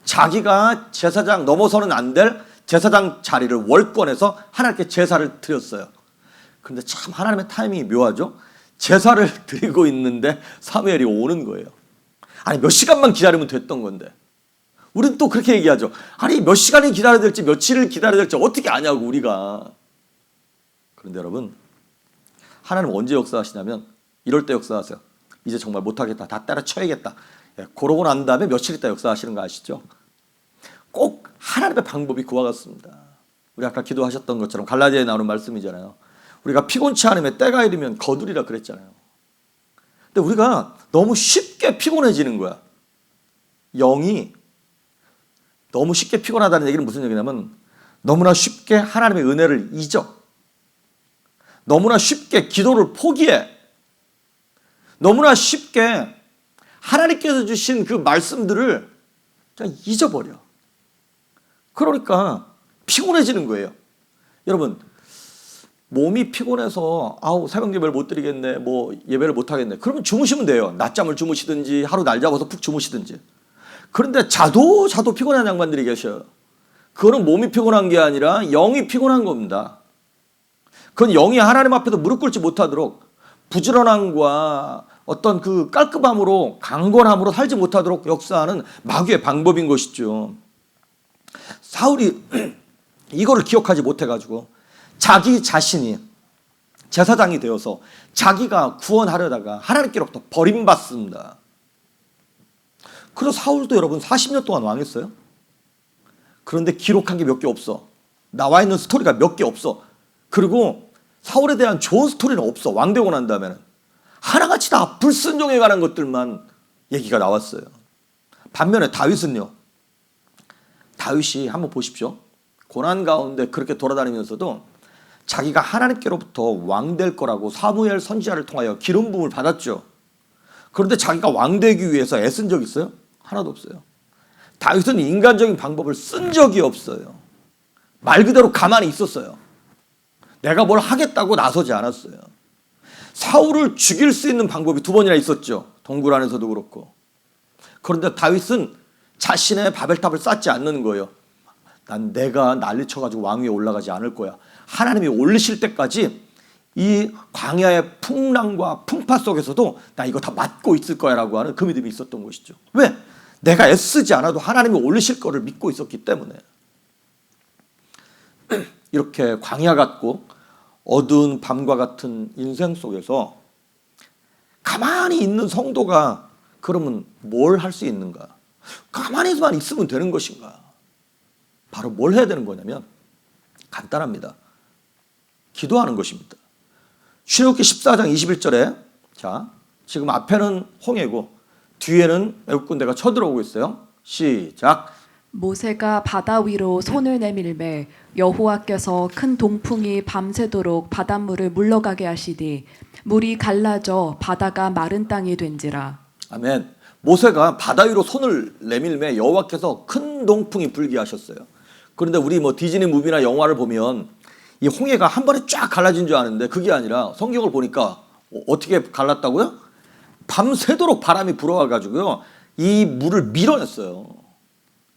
자기가 제사장 넘어서는 안 될 제사장 자리를 월권해서 하나님께 제사를 드렸어요. 그런데 참 하나님의 타이밍이 묘하죠. 제사를 드리고 있는데 사무엘이 오는 거예요. 아니 몇 시간만 기다리면 됐던 건데 우리는 또 그렇게 얘기하죠. 아니 몇 시간을 기다려야 될지 며칠을 기다려야 될지 어떻게 아냐고 우리가. 그런데 여러분 하나님 언제 역사하시냐면 이럴 때 역사하세요. 이제 정말 못하겠다. 다 때려쳐야겠다. 그러고 난 다음에 며칠 있다 역사하시는 거 아시죠? 꼭 하나님의 방법이 그와 같습니다. 우리 아까 기도하셨던 것처럼 갈라디아에 나오는 말씀이잖아요. 우리가 피곤치 않으면 때가 이르면 거두리라 그랬잖아요. 근데 우리가 너무 쉽게 피곤해지는 거야. 영이 너무 쉽게 피곤하다는 얘기는 무슨 얘기냐면 너무나 쉽게 하나님의 은혜를 잊어. 너무나 쉽게 기도를 포기해. 너무나 쉽게 하나님께서 주신 그 말씀들을 그냥 잊어버려. 그러니까 피곤해지는 거예요. 여러분 몸이 피곤해서 아우 새벽 예배를 못 드리겠네, 뭐 예배를 못 하겠네. 그러면 주무시면 돼요. 낮잠을 주무시든지 하루 날 잡아서 푹 주무시든지. 그런데 자도 피곤한 양반들이 계셔요. 그거는 몸이 피곤한 게 아니라 영이 피곤한 겁니다. 그건 영이 하나님 앞에서 무릎 꿇지 못하도록 부지런함과 어떤 그 깔끔함으로 강건함으로 살지 못하도록 역사하는 마귀의 방법인 것이죠. 사울이 이거를 기억하지 못해가지고 자기 자신이 제사장이 되어서 자기가 구원하려다가 하나님께로부터 버림받습니다. 그래서 사울도 여러분 40년 동안 왕했어요. 그런데 기록한 게 몇 개 없어. 나와 있는 스토리가 몇 개 없어. 그리고 사울에 대한 좋은 스토리는 없어. 왕 되고 난 다음에는 하나같이 다 불순종에 관한 것들만 얘기가 나왔어요. 반면에 다윗은요. 다윗이 한번 보십시오. 고난 가운데 그렇게 돌아다니면서도 자기가 하나님께로부터 왕 될 거라고 사무엘 선지자를 통하여 기름 부음을 받았죠. 그런데 자기가 왕 되기 위해서 애쓴 적 있어요? 하나도 없어요. 다윗은 인간적인 방법을 쓴 적이 없어요. 말 그대로 가만히 있었어요. 내가 뭘 하겠다고 나서지 않았어요. 사울을 죽일 수 있는 방법이 두 번이나 있었죠. 동굴 안에서도 그렇고. 그런데 다윗은 자신의 바벨탑을 쌓지 않는 거예요. 난 내가 난리 쳐가지고 왕 위에 올라가지 않을 거야. 하나님이 올리실 때까지 이 광야의 풍랑과 풍파 속에서도 나 이거 다 맡고 있을 거야 라고 하는 그 믿음이 있었던 것이죠. 왜? 내가 애쓰지 않아도 하나님이 올리실 거를 믿고 있었기 때문에. 이렇게 광야 같고 어두운 밤과 같은 인생 속에서 가만히 있는 성도가 그러면 뭘 할 수 있는가? 가만히만 있으면 되는 것인가? 바로 뭘 해야 되는 거냐면 간단합니다. 기도하는 것입니다. 출애굽기 14장 21절에 자 지금 앞에는 홍해고 뒤에는 애국 군대가 쳐들어오고 있어요. 시작. 모세가 바다 위로 손을 내밀매 여호와께서 큰 동풍이 밤새도록 바닷물을 물러가게 하시니 물이 갈라져 바다가 마른 땅이 된지라. 아멘. 모세가 바다 위로 손을 내밀매 여호와께서 큰 동풍이 불게 하셨어요. 그런데 우리 뭐 디즈니 무비나 영화를 보면 이 홍해가 한 번에 쫙 갈라진 줄 아는데 그게 아니라 성경을 보니까 어떻게 갈랐다고요? 밤새도록 바람이 불어와가지고요 이 물을 밀어냈어요.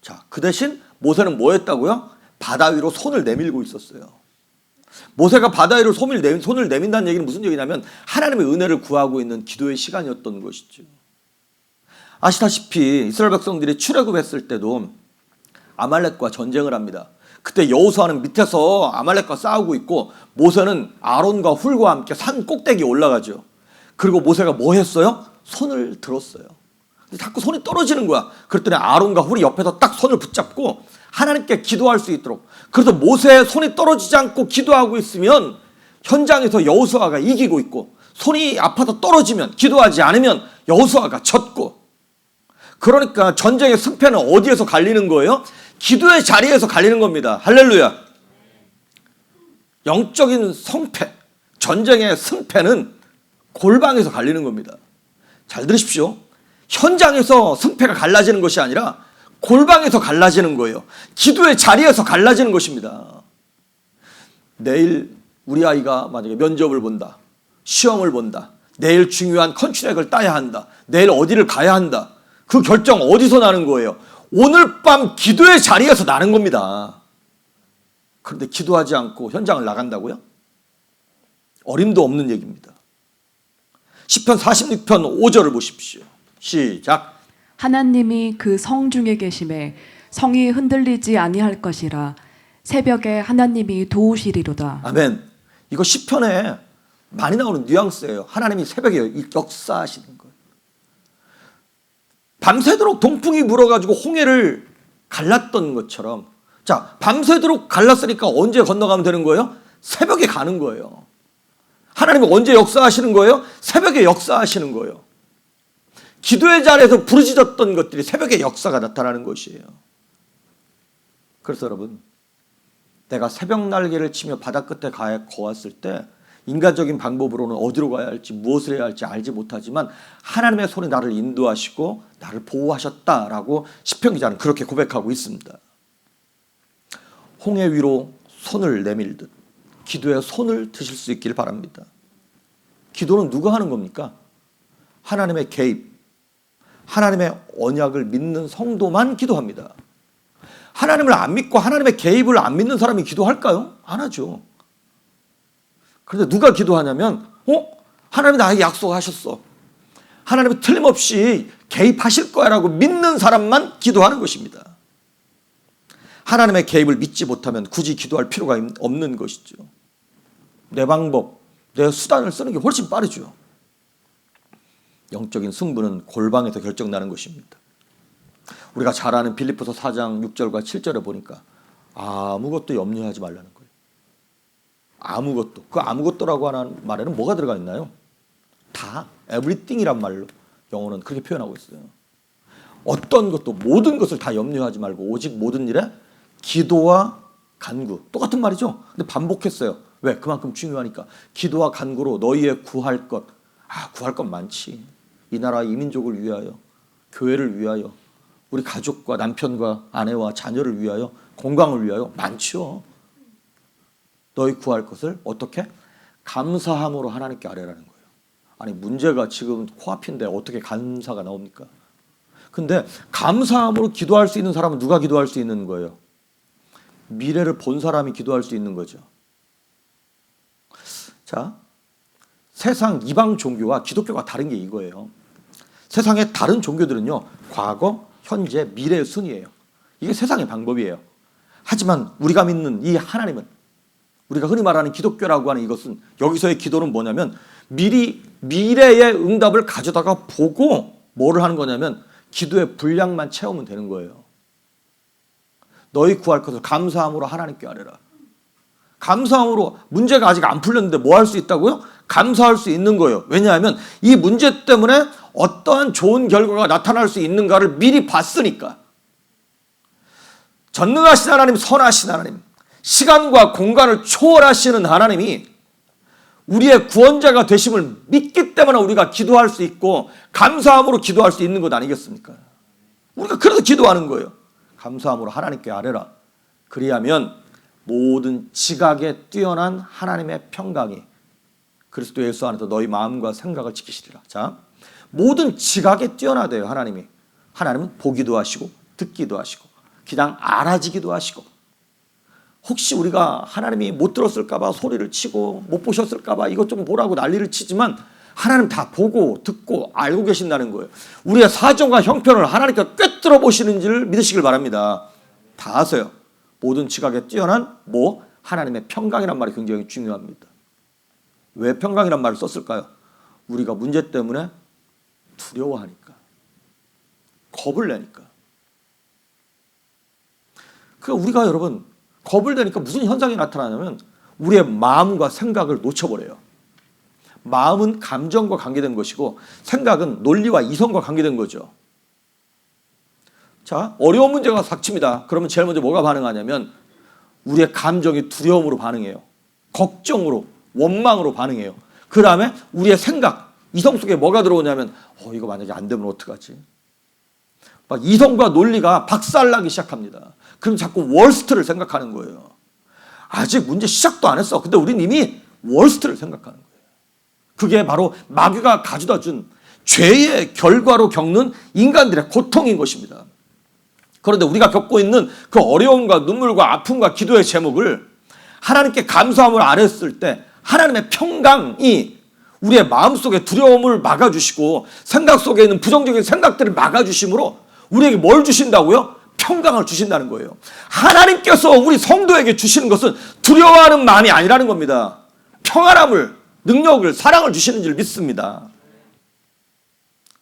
자, 그 대신 모세는 뭐 했다고요? 바다 위로 손을 내밀고 있었어요. 모세가 바다 위로 손을 내민다는 얘기는 무슨 얘기냐면 하나님의 은혜를 구하고 있는 기도의 시간이었던 것이죠. 아시다시피 이스라엘 백성들이 출애굽했을 때도 아말렉과 전쟁을 합니다. 그때 여호수아는 밑에서 아말렉과 싸우고 있고 모세는 아론과 훌과 함께 산 꼭대기에 올라가죠. 그리고 모세가 뭐 했어요? 손을 들었어요. 자꾸 손이 떨어지는 거야. 그랬더니 아론과 훌이 옆에서 딱 손을 붙잡고 하나님께 기도할 수 있도록. 그래서 모세의 손이 떨어지지 않고 기도하고 있으면 현장에서 여호수아가 이기고 있고, 손이 아파서 떨어지면, 기도하지 않으면 여호수아가 졌고. 그러니까 전쟁의 승패는 어디에서 갈리는 거예요? 기도의 자리에서 갈리는 겁니다. 할렐루야. 영적인 성패, 전쟁의 승패는 골방에서 갈리는 겁니다. 잘 들으십시오. 현장에서 승패가 갈라지는 것이 아니라 골방에서 갈라지는 거예요. 기도의 자리에서 갈라지는 것입니다. 내일 우리 아이가 만약에 면접을 본다, 시험을 본다, 내일 중요한 컨트랙을 따야 한다, 내일 어디를 가야 한다. 그 결정 어디서 나는 거예요? 오늘 밤 기도의 자리에서 나는 겁니다. 그런데 기도하지 않고 현장을 나간다고요? 어림도 없는 얘기입니다. 시편 46편 5절을 보십시오. 시작. 하나님이 그 성 중에 계심에 성이 흔들리지 아니할 것이라. 새벽에 하나님이 도우시리로다. 아멘. 이거 시편에 많이 나오는 뉘앙스예요. 하나님이 새벽에 역사하시는 거예요. 밤새도록 동풍이 불어가지고 홍해를 갈랐던 것처럼, 자, 밤새도록 갈랐으니까 언제 건너가면 되는 거예요? 새벽에 가는 거예요. 하나님이 언제 역사하시는 거예요? 새벽에 역사하시는 거예요. 기도의 자리에서 부르짖었던 것들이 새벽에 역사가 나타나는 것이에요. 그래서 여러분, 내가 새벽 날개를 치며 바다 끝에 거했을 때 인간적인 방법으로는 어디로 가야 할지, 무엇을 해야 할지 알지 못하지만 하나님의 손이 나를 인도하시고 나를 보호하셨다라고 시편 기자는 그렇게 고백하고 있습니다. 홍해 위로 손을 내밀듯 기도에 손을 드실 수 있기를 바랍니다. 기도는 누가 하는 겁니까? 하나님의 개입, 하나님의 언약을 믿는 성도만 기도합니다. 하나님을 안 믿고 하나님의 개입을 안 믿는 사람이 기도할까요? 안 하죠. 그런데 누가 기도하냐면, 하나님이 나에게 약속하셨어, 하나님이 틀림없이 개입하실 거야라고 믿는 사람만 기도하는 것입니다. 하나님의 개입을 믿지 못하면 굳이 기도할 필요가 없는 것이죠. 내 방법, 내 수단을 쓰는 게 훨씬 빠르죠. 영적인 승부는 골방에서 결정나는 것입니다. 우리가 잘 아는 빌립보서 4장 6절과 7절에 보니까 아무것도 염려하지 말라는 거예요. 아무것도. 그 아무것도라고 하는 말에는 뭐가 들어가 있나요? 다, everything이란 말로 영어는 그렇게 표현하고 있어요. 어떤 것도, 모든 것을 다 염려하지 말고 오직 모든 일에 기도와 간구. 똑같은 말이죠. 근데 반복했어요. 왜? 그만큼 중요하니까. 기도와 간구로 너희의 구할 것. 구할 것 많지. 이 나라 이 민족을 위하여, 교회를 위하여, 우리 가족과 남편과 아내와 자녀를 위하여, 건강을 위하여 많죠. 너희 구할 것을 어떻게? 감사함으로 하나님께 아뢰라는 거예요. 아니, 문제가 지금 코앞인데 어떻게 감사가 나옵니까? 근데 감사함으로 기도할 수 있는 사람은 누가 기도할 수 있는 거예요? 미래를 본 사람이 기도할 수 있는 거죠. 자, 세상 이방 종교와 기독교가 다른 게 이거예요. 세상의 다른 종교들은요, 과거, 현재, 미래의 순이에요. 이게 세상의 방법이에요. 하지만 우리가 믿는 이 하나님은, 우리가 흔히 말하는 기독교라고 하는 이것은, 여기서의 기도는 뭐냐면 미래의 응답을 가져다가 보고 뭐를 하는 거냐면 기도의 분량만 채우면 되는 거예요. 너희 구할 것을 감사함으로 하나님께 아뢰라. 감사함으로, 문제가 아직 안 풀렸는데 뭐 할 수 있다고요? 감사할 수 있는 거예요. 왜냐하면 이 문제 때문에 어떠한 좋은 결과가 나타날 수 있는가를 미리 봤으니까. 전능하신 하나님, 선하신 하나님, 시간과 공간을 초월하시는 하나님이 우리의 구원자가 되심을 믿기 때문에 우리가 기도할 수 있고 감사함으로 기도할 수 있는 것 아니겠습니까? 우리가 그래서 기도하는 거예요. 감사함으로 하나님께 아뢰라. 그리하면 모든 지각에 뛰어난 하나님의 평강이 그리스도 예수 안에서 너희 마음과 생각을 지키시리라. 자, 모든 지각에 뛰어나대요. 하나님이. 하나님은 보기도 하시고 듣기도 하시고 그냥 알아지기도 하시고, 혹시 우리가 하나님이 못 들었을까 봐 소리를 치고 못 보셨을까 봐 이것 좀 보라고 난리를 치지만 하나님 다 보고 듣고 알고 계신다는 거예요. 우리의 사정과 형편을 하나님께 꿰뚫어 보시는지를 믿으시길 바랍니다. 다 아세요. 모든 지각에 뛰어난 하나님의 평강이란 말이 굉장히 중요합니다. 왜 평강이란 말을 썼을까요? 우리가 문제 때문에 두려워하니까. 겁을 내니까. 그러니까 우리가 여러분 겁을 내니까 무슨 현상이 나타나냐면 우리의 마음과 생각을 놓쳐버려요. 마음은 감정과 관계된 것이고 생각은 논리와 이성과 관계된 거죠. 자, 어려운 문제가 닥칩니다. 그러면 제일 먼저 뭐가 반응하냐면 우리의 감정이 두려움으로 반응해요. 걱정으로, 원망으로 반응해요. 그 다음에 우리의 생각, 이성 속에 뭐가 들어오냐면 이거 만약에 안 되면 어떡하지? 막 이성과 논리가 박살나기 시작합니다. 그럼 자꾸 월스트를 생각하는 거예요. 아직 문제 시작도 안 했어. 근데 우린 이미 월스트를 생각하는 거예요. 그게 바로 마귀가 가져다 준 죄의 결과로 겪는 인간들의 고통인 것입니다. 그런데 우리가 겪고 있는 그 어려움과 눈물과 아픔과 기도의 제목을 하나님께 감사함을 아뢰었을 때 하나님의 평강이 우리의 마음속에 두려움을 막아주시고 생각 속에 있는 부정적인 생각들을 막아주심으로 우리에게 뭘 주신다고요? 평강을 주신다는 거예요. 하나님께서 우리 성도에게 주시는 것은 두려워하는 마음이 아니라는 겁니다. 평안함을, 능력을, 사랑을 주시는 줄 믿습니다.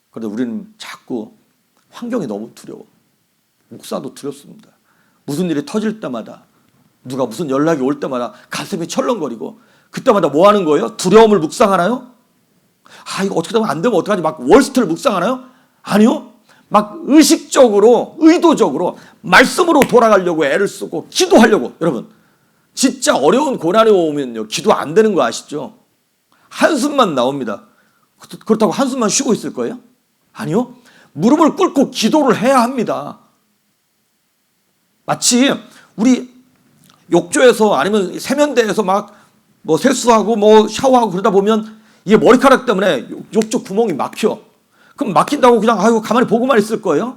그런데 우리는 자꾸 환경이 너무 두려워. 목사도 두렵습니다. 무슨 일이 터질 때마다 누가 무슨 연락이 올 때마다 가슴이 철렁거리고 그때마다 뭐 하는 거예요? 두려움을 묵상하나요? 이거 어떻게 되면 안 되면 어떡하지? 막 월스트를 묵상하나요? 아니요. 막 의식적으로 의도적으로 말씀으로 돌아가려고 애를 쓰고 기도하려고. 여러분 진짜 어려운 고난이 오면요 기도 안 되는 거 아시죠? 한숨만 나옵니다. 그렇다고 한숨만 쉬고 있을 거예요? 아니요. 무릎을 꿇고 기도를 해야 합니다. 마치 우리 욕조에서 아니면 세면대에서 막 뭐 세수하고 뭐 샤워하고 그러다 보면 이게 머리카락 때문에 욕조 구멍이 막혀. 그럼 막힌다고 그냥 가만히 보고만 있을 거예요?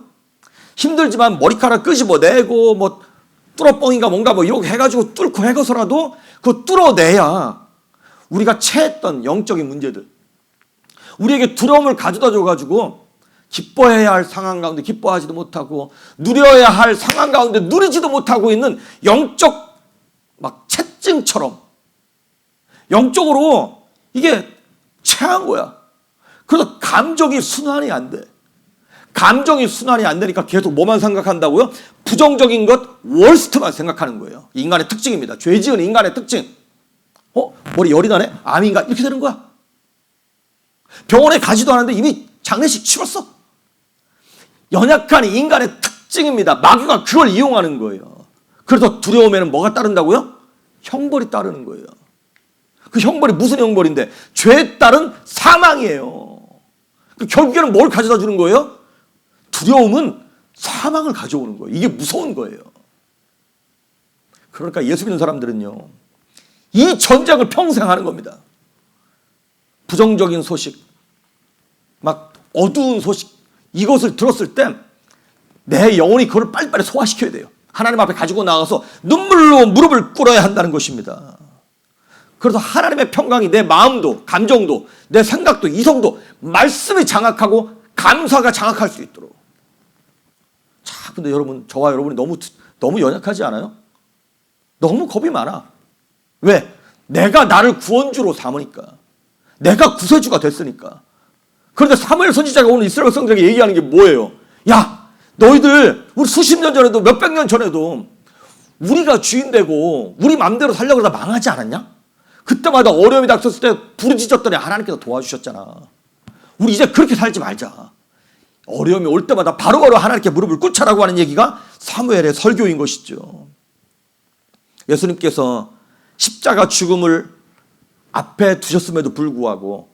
힘들지만 머리카락 끄집어내고 뭐 뚫어뻥인가 뭔가 뭐 이렇게 해가지고 뚫고 해서라도 그거 뚫어내야 우리가 체했던 영적인 문제들, 우리에게 두려움을 가져다 줘가지고 기뻐해야 할 상황 가운데 기뻐하지도 못하고 누려야 할 상황 가운데 누리지도 못하고 있는 영적 막 채증처럼 영적으로 이게 체한 거야. 그래서 감정이 순환이 안 돼. 감정이 순환이 안 되니까 계속 뭐만 생각한다고요? 부정적인 것, 월스트만 생각하는 거예요. 인간의 특징입니다. 죄 지은 인간의 특징. 머리 열이 나네? 암인가? 이렇게 되는 거야. 병원에 가지도 않았는데 이미 장례식 치렀어. 연약한 인간의 특징입니다. 마귀가 그걸 이용하는 거예요. 그래서 두려움에는 뭐가 따른다고요? 형벌이 따르는 거예요. 그 형벌이 무슨 형벌인데? 죄에 따른 사망이에요. 결국에는 뭘 가져다 주는 거예요? 두려움은 사망을 가져오는 거예요. 이게 무서운 거예요. 그러니까 예수 믿는 사람들은요, 이 전쟁을 평생 하는 겁니다. 부정적인 소식, 막 어두운 소식, 이것을 들었을 때 내 영혼이 그걸 빨리빨리 소화시켜야 돼요. 하나님 앞에 가지고 나가서 눈물로 무릎을 꿇어야 한다는 것입니다. 그래서 하나님의 평강이 내 마음도, 감정도, 내 생각도, 이성도 말씀이 장악하고 감사가 장악할 수 있도록. 자, 근데 여러분, 저와 여러분이 너무 연약하지 않아요? 너무 겁이 많아. 왜? 내가 나를 구원주로 삼으니까. 내가 구세주가 됐으니까. 그런데 사무엘 선지자가 오늘 이스라엘 백성들에게 얘기하는 게 뭐예요? 야, 너희들 우리 수십 년 전에도 몇백 년 전에도 우리가 주인 되고 우리 마음대로 살려고 그러다 망하지 않았냐? 그때마다 어려움이 닥쳤을 때 부르짖었더니 하나님께서 도와주셨잖아. 우리 이제 그렇게 살지 말자. 어려움이 올 때마다 바로바로 하나님께 무릎을 꿇자라고 하는 얘기가 사무엘의 설교인 것이죠. 예수님께서 십자가 죽음을 앞에 두셨음에도 불구하고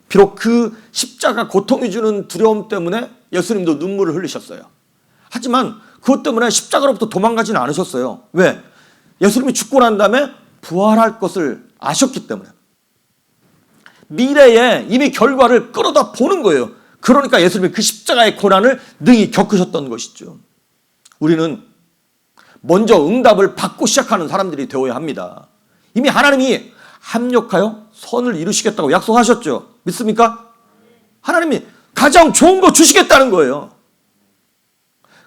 비록 그 십자가 고통이 주는 두려움 때문에 예수님도 눈물을 흘리셨어요. 하지만 그것 때문에 십자가로부터 도망가지는 않으셨어요. 왜? 예수님이 죽고 난 다음에 부활할 것을 아셨기 때문에. 미래에 이미 결과를 끌어다 보는 거예요. 그러니까 예수님이 그 십자가의 고난을 능히 겪으셨던 것이죠. 우리는 먼저 응답을 받고 시작하는 사람들이 되어야 합니다. 이미 하나님이 합력하여 선을 이루시겠다고 약속하셨죠. 믿습니까? 하나님이 가장 좋은 거 주시겠다는 거예요.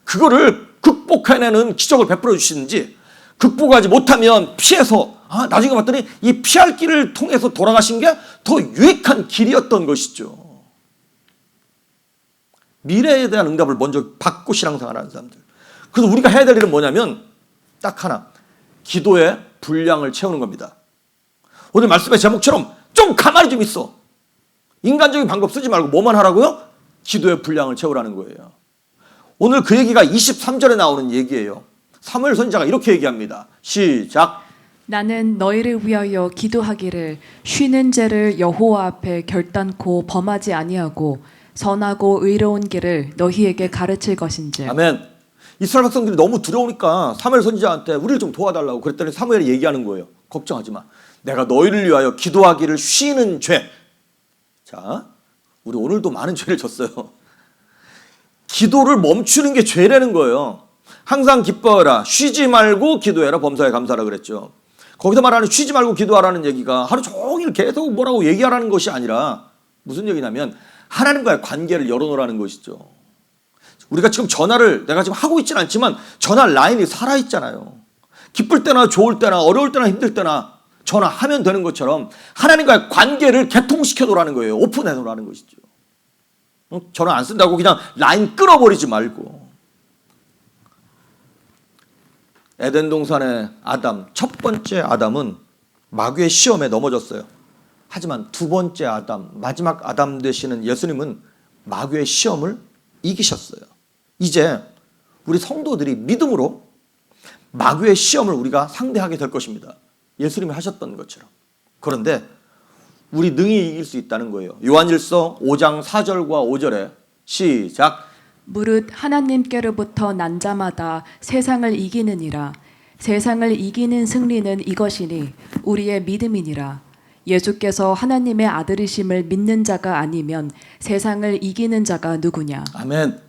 그거를 극복해내는 기적을 베풀어 주시는지 극복하지 못하면 피해서 나중에 봤더니 이 피할 길을 통해서 돌아가신 게 더 유익한 길이었던 것이죠. 미래에 대한 응답을 먼저 받고 신앙생활하는 사람들. 그래서 우리가 해야 될 일은 뭐냐면 딱 하나, 기도의 분량을 채우는 겁니다. 오늘 말씀의 제목처럼 좀 가만히 좀 있어. 인간적인 방법 쓰지 말고 뭐만 하라고요? 기도의 분량을 채우라는 거예요. 오늘 그 얘기가 23절에 나오는 얘기예요. 사무엘 선지자가 이렇게 얘기합니다. 시작. 나는 너희를 위하여 기도하기를 쉬는 죄를 여호와 앞에 결단코 범하지 아니하고 선하고 의로운 길을 너희에게 가르칠 것인지. 아멘. 이스라엘 백성들이 너무 두려우니까 사무엘 선지자한테 우리를 좀 도와달라고 그랬더니 사무엘이 얘기하는 거예요. 걱정하지 마. 내가 너희를 위하여 기도하기를 쉬는 죄. 자, 우리 오늘도 많은 죄를 졌어요. 기도를 멈추는 게 죄라는 거예요. 항상 기뻐하라. 쉬지 말고 기도해라. 범사에 감사하라 그랬죠. 거기서 말하는 쉬지 말고 기도하라는 얘기가 하루 종일 계속 뭐라고 얘기하라는 것이 아니라 무슨 얘기냐면 하나님과의 관계를 열어놓으라는 것이죠. 우리가 지금 전화를 내가 지금 하고 있지는 않지만 전화 라인이 살아있잖아요. 기쁠 때나 좋을 때나 어려울 때나 힘들 때나 전화하면 되는 것처럼 하나님과의 관계를 개통시켜 놓으라는 거예요. 오픈해 놓으라는 것이죠. 전화 안 쓴다고 그냥 라인 끊어버리지 말고. 에덴 동산의 아담, 첫 번째 아담은 마귀의 시험에 넘어졌어요. 하지만 두 번째 아담, 마지막 아담 되시는 예수님은 마귀의 시험을 이기셨어요. 이제 우리 성도들이 믿음으로 마귀의 시험을 우리가 상대하게 될 것입니다. 예수님이 하셨던 것처럼. 그런데 우리 능히 이길 수 있다는 거예요. 요한일서 5장 4절과 5절에 시작. 무릇 하나님께로부터 난 자마다 세상을 이기느니라. 세상을 이기는 승리는 이것이니 우리의 믿음이니라. 예수께서 하나님의 아들이심을 믿는 자가 아니면 세상을 이기는 자가 누구냐. 아멘.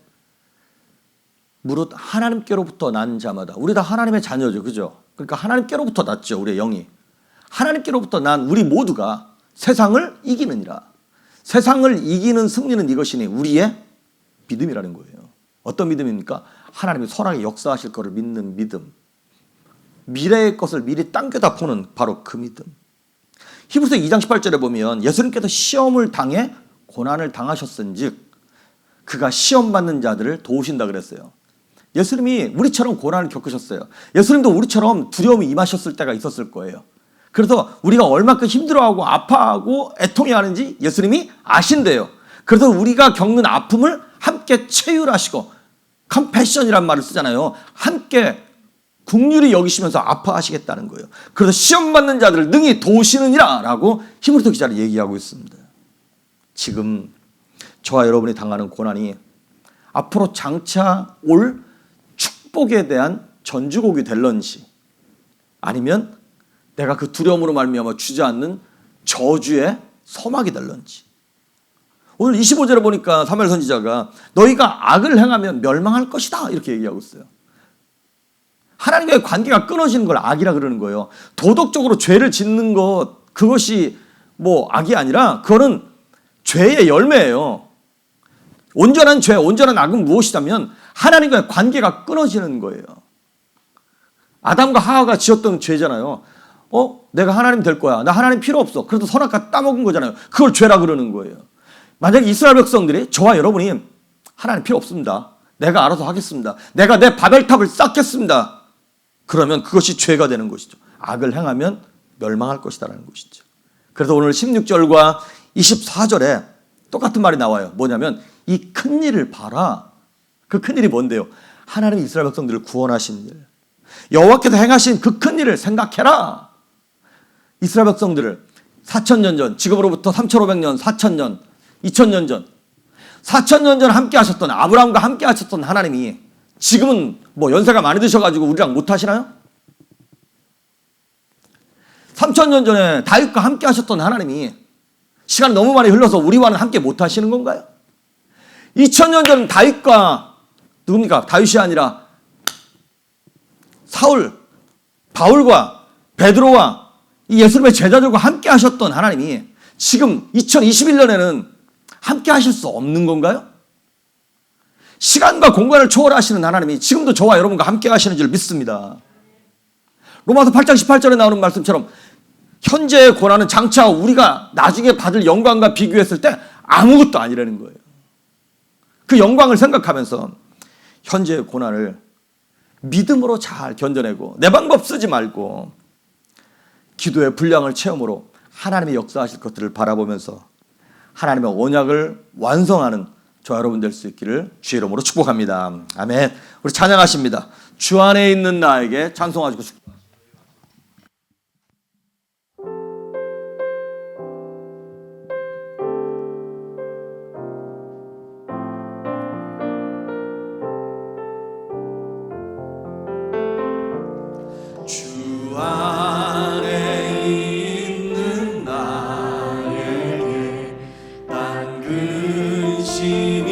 무릇 하나님께로부터 난 자마다. 우리 다 하나님의 자녀죠. 그죠? 그러니까 하나님께로부터 났죠. 우리의 영이. 하나님께로부터 난 우리 모두가 세상을 이기느니라. 세상을 이기는 승리는 이것이니 우리의 믿음이라는 거예요. 어떤 믿음입니까? 하나님이 선하게 역사하실 것을 믿는 믿음. 미래의 것을 미리 당겨다 보는 바로 그 믿음. 히브리서 2장 18절에 보면 예수님께서 시험을 당해 고난을 당하셨은즉 그가 시험 받는 자들을 도우신다 그랬어요. 예수님이 우리처럼 고난을 겪으셨어요. 예수님도 우리처럼 두려움이 임하셨을 때가 있었을 거예요. 그래서 우리가 얼마큼 힘들어하고 아파하고 애통해하는지 예수님이 아신대요. 그래서 우리가 겪는 아픔을 함께 체휼하시고 컴패션이란 말을 쓰잖아요. 함께 긍휼히 여기시면서 아파하시겠다는 거예요. 그래서 시험 받는 자들을 능히 도우시느니라 라고 히브리서 기자는 얘기하고 있습니다. 지금 저와 여러분이 당하는 고난이 앞으로 장차 올 축복에 대한 전주곡이 될런지 아니면 내가 그 두려움으로 말미암아 주저앉는 저주의 서막이 될런지. 오늘 25절에 보니까 사무엘 선지자가 너희가 악을 행하면 멸망할 것이다 이렇게 얘기하고 있어요. 하나님과의 관계가 끊어지는 걸 악이라 그러는 거예요. 도덕적으로 죄를 짓는 것 그것이 뭐 악이 아니라 그거는 죄의 열매예요. 온전한 죄, 온전한 악은 무엇이냐면 하나님과의 관계가 끊어지는 거예요. 아담과 하와가 지었던 죄잖아요. 내가 하나님 될 거야. 나 하나님 필요 없어. 그래도 선악과 따먹은 거잖아요. 그걸 죄라 그러는 거예요. 만약에 이스라엘 백성들이 저와 여러분이 하나님 필요 없습니다. 내가 알아서 하겠습니다. 내가 내 바벨탑을 쌓겠습니다. 그러면 그것이 죄가 되는 것이죠. 악을 행하면 멸망할 것이다라는 것이죠. 그래서 오늘 16절과 24절에 똑같은 말이 나와요. 뭐냐면 이 큰 일을 봐라. 그 큰 일이 뭔데요? 하나님이 이스라엘 백성들을 구원하신 일. 여호와께서 행하신 그 큰 일을 생각해라. 이스라엘 백성들을 4,000년 전, 지금으로부터 3,500년, 4,000년, 2,000년 전, 4,000년 전 함께 하셨던 아브라함과 함께 하셨던 하나님이 지금은 뭐 연세가 많이 드셔가지고 우리랑 못 하시나요? 3,000년 전에 다윗과 함께 하셨던 하나님이 시간이 너무 많이 흘러서 우리와는 함께 못 하시는 건가요? 2,000년 전 다윗과 누굽니까? 다윗이 아니라 사울, 바울과 베드로와 이 예수님의 제자들과 함께 하셨던 하나님이 지금 2021년에는 함께 하실 수 없는 건가요? 시간과 공간을 초월하시는 하나님이 지금도 저와 여러분과 함께 하시는 줄 믿습니다. 로마서 8장 18절에 나오는 말씀처럼 현재의 고난은 장차 우리가 나중에 받을 영광과 비교했을 때 아무것도 아니라는 거예요. 그 영광을 생각하면서 현재의 고난을 믿음으로 잘 견뎌내고 내 방법 쓰지 말고 기도의 분량을 체험으로 하나님의 역사하실 것들을 바라보면서 하나님의 언약을 완성하는 저와 여러분 될 수 있기를 주의 이름으로 축복합니다. 아멘. 우리 찬양하십니다. 주 안에 있는 나에게 찬송하시고 싶습니다. 주 안에 있는 나에게 난 근심이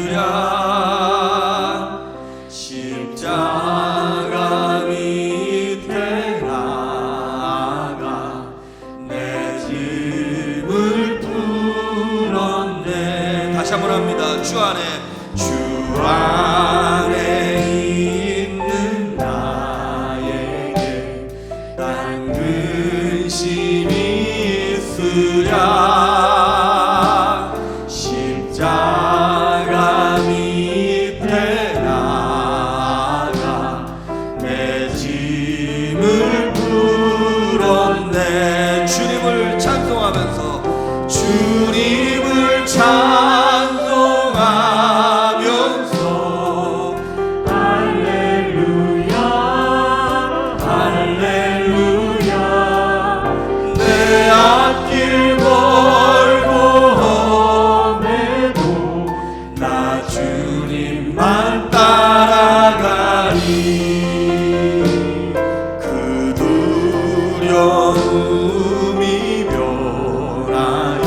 있으랴 십자가 밑에 나아가 내 짐을 풀었네. 다시 한번 합니다. 주 안에 있는 나에게 난 근심이 있으랴 십자가 밑에 나아가 내 짐을 풀었네. 주님을 찬송하면서 주님을 찬송하면서 할렐루야 할렐루야 내 앞길 멀고 험해도 나 주님만 따라가니 그 두려움이 변하여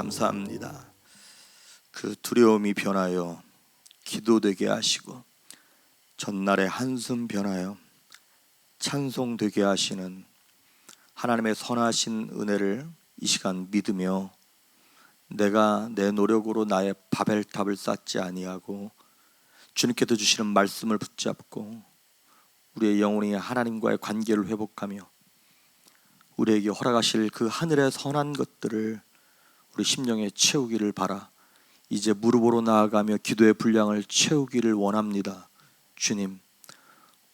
감사합니다. 그 두려움이 변하여 기도되게 하시고 전날의 한숨 변하여 찬송되게 하시는 하나님의 선하신 은혜를 이 시간 믿으며 내가 내 노력으로 나의 바벨탑을 쌓지 아니하고 주님께서 주시는 말씀을 붙잡고 우리의 영혼이 하나님과의 관계를 회복하며 우리에게 허락하실 그 하늘의 선한 것들을 우리 심령에 채우기를 바라 이제 무릎으로 나아가며 기도의 분량을 채우기를 원합니다. 주님,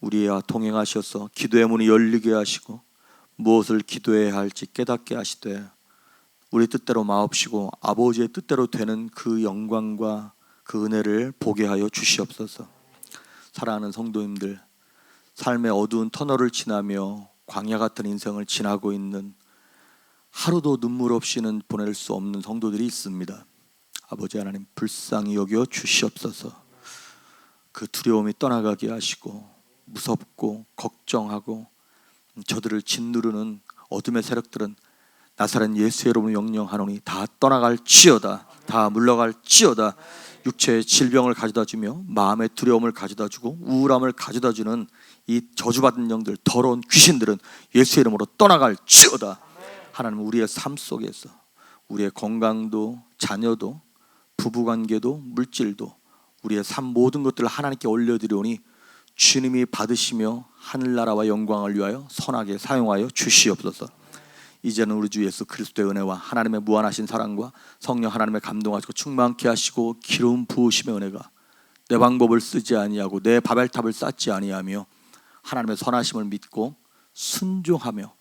우리와 동행하셔서 기도의 문이 열리게 하시고 무엇을 기도해야 할지 깨닫게 하시되 우리 뜻대로 마옵시고 아버지의 뜻대로 되는 그 영광과 그 은혜를 보게 하여 주시옵소서. 사랑하는 성도님들, 삶의 어두운 터널을 지나며 광야 같은 인생을 지나고 있는 하루도 눈물 없이는 보낼 수 없는 성도들이 있습니다. 아버지 하나님, 불쌍히 여겨 주시옵소서. 그 두려움이 떠나가게 하시고 무섭고 걱정하고 저들을 짓누르는 어둠의 세력들은 나사렛 예수의 이름으로 명령하노니 다 떠나갈지어다. 다 물러갈지어다. 육체의 질병을 가져다주며 마음의 두려움을 가져다주고 우울함을 가져다주는 이 저주받은 영들, 더러운 귀신들은 예수의 이름으로 떠나갈지어다. 하나님, 우리의 삶 속에서 우리의 건강도 자녀도 부부관계도 물질도 우리의 삶 모든 것들을 하나님께 올려드리오니 주님이 받으시며 하늘나라와 영광을 위하여 선하게 사용하여 주시옵소서. 이제는 우리 주 예수 그리스도의 은혜와 하나님의 무한하신 사랑과 성령 하나님의 감동하시고 충만케 하시고 기름 부으심의 은혜가 내 방법을 쓰지 아니하고 내 바벨탑을 쌓지 아니하며 하나님의 선하심을 믿고 순종하며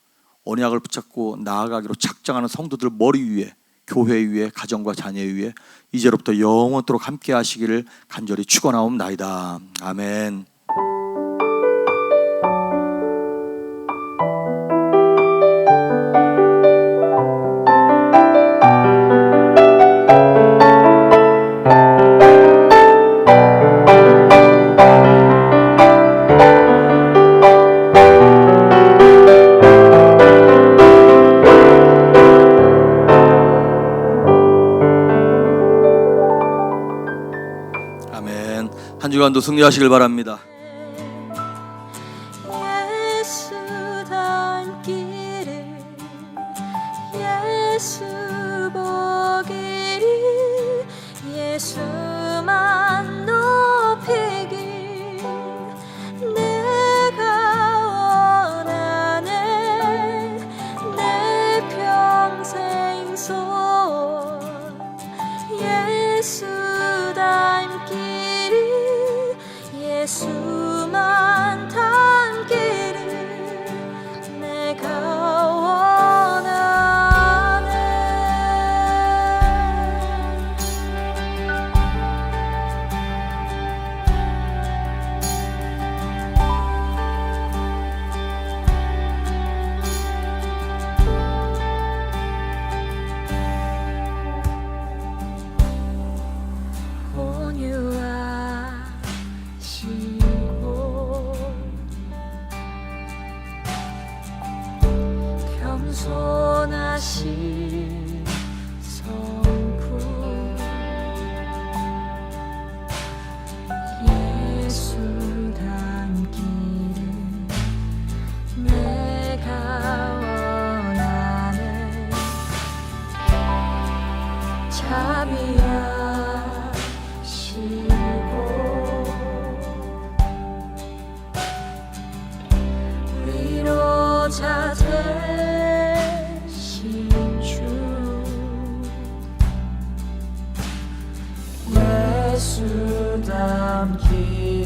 언약을 붙잡고 나아가기로 작정하는 성도들 머리 위에, 교회 위에, 가정과 자녀 위에 이제로부터 영원토록 함께 하시기를 간절히 축원하옵나이다. 아멘. 한 주간도 승리하시길 바랍니다. 예수 닮기를 예수 보기를 예수만 높이길 내가 원하네 내 평생 소원 예수 닮기를 예수만 닮기를 내가 원하네. 겸손하신 성품 예수 닮기를 내가 원하네. 자비하시고 위로자 되신 주 예수 닮기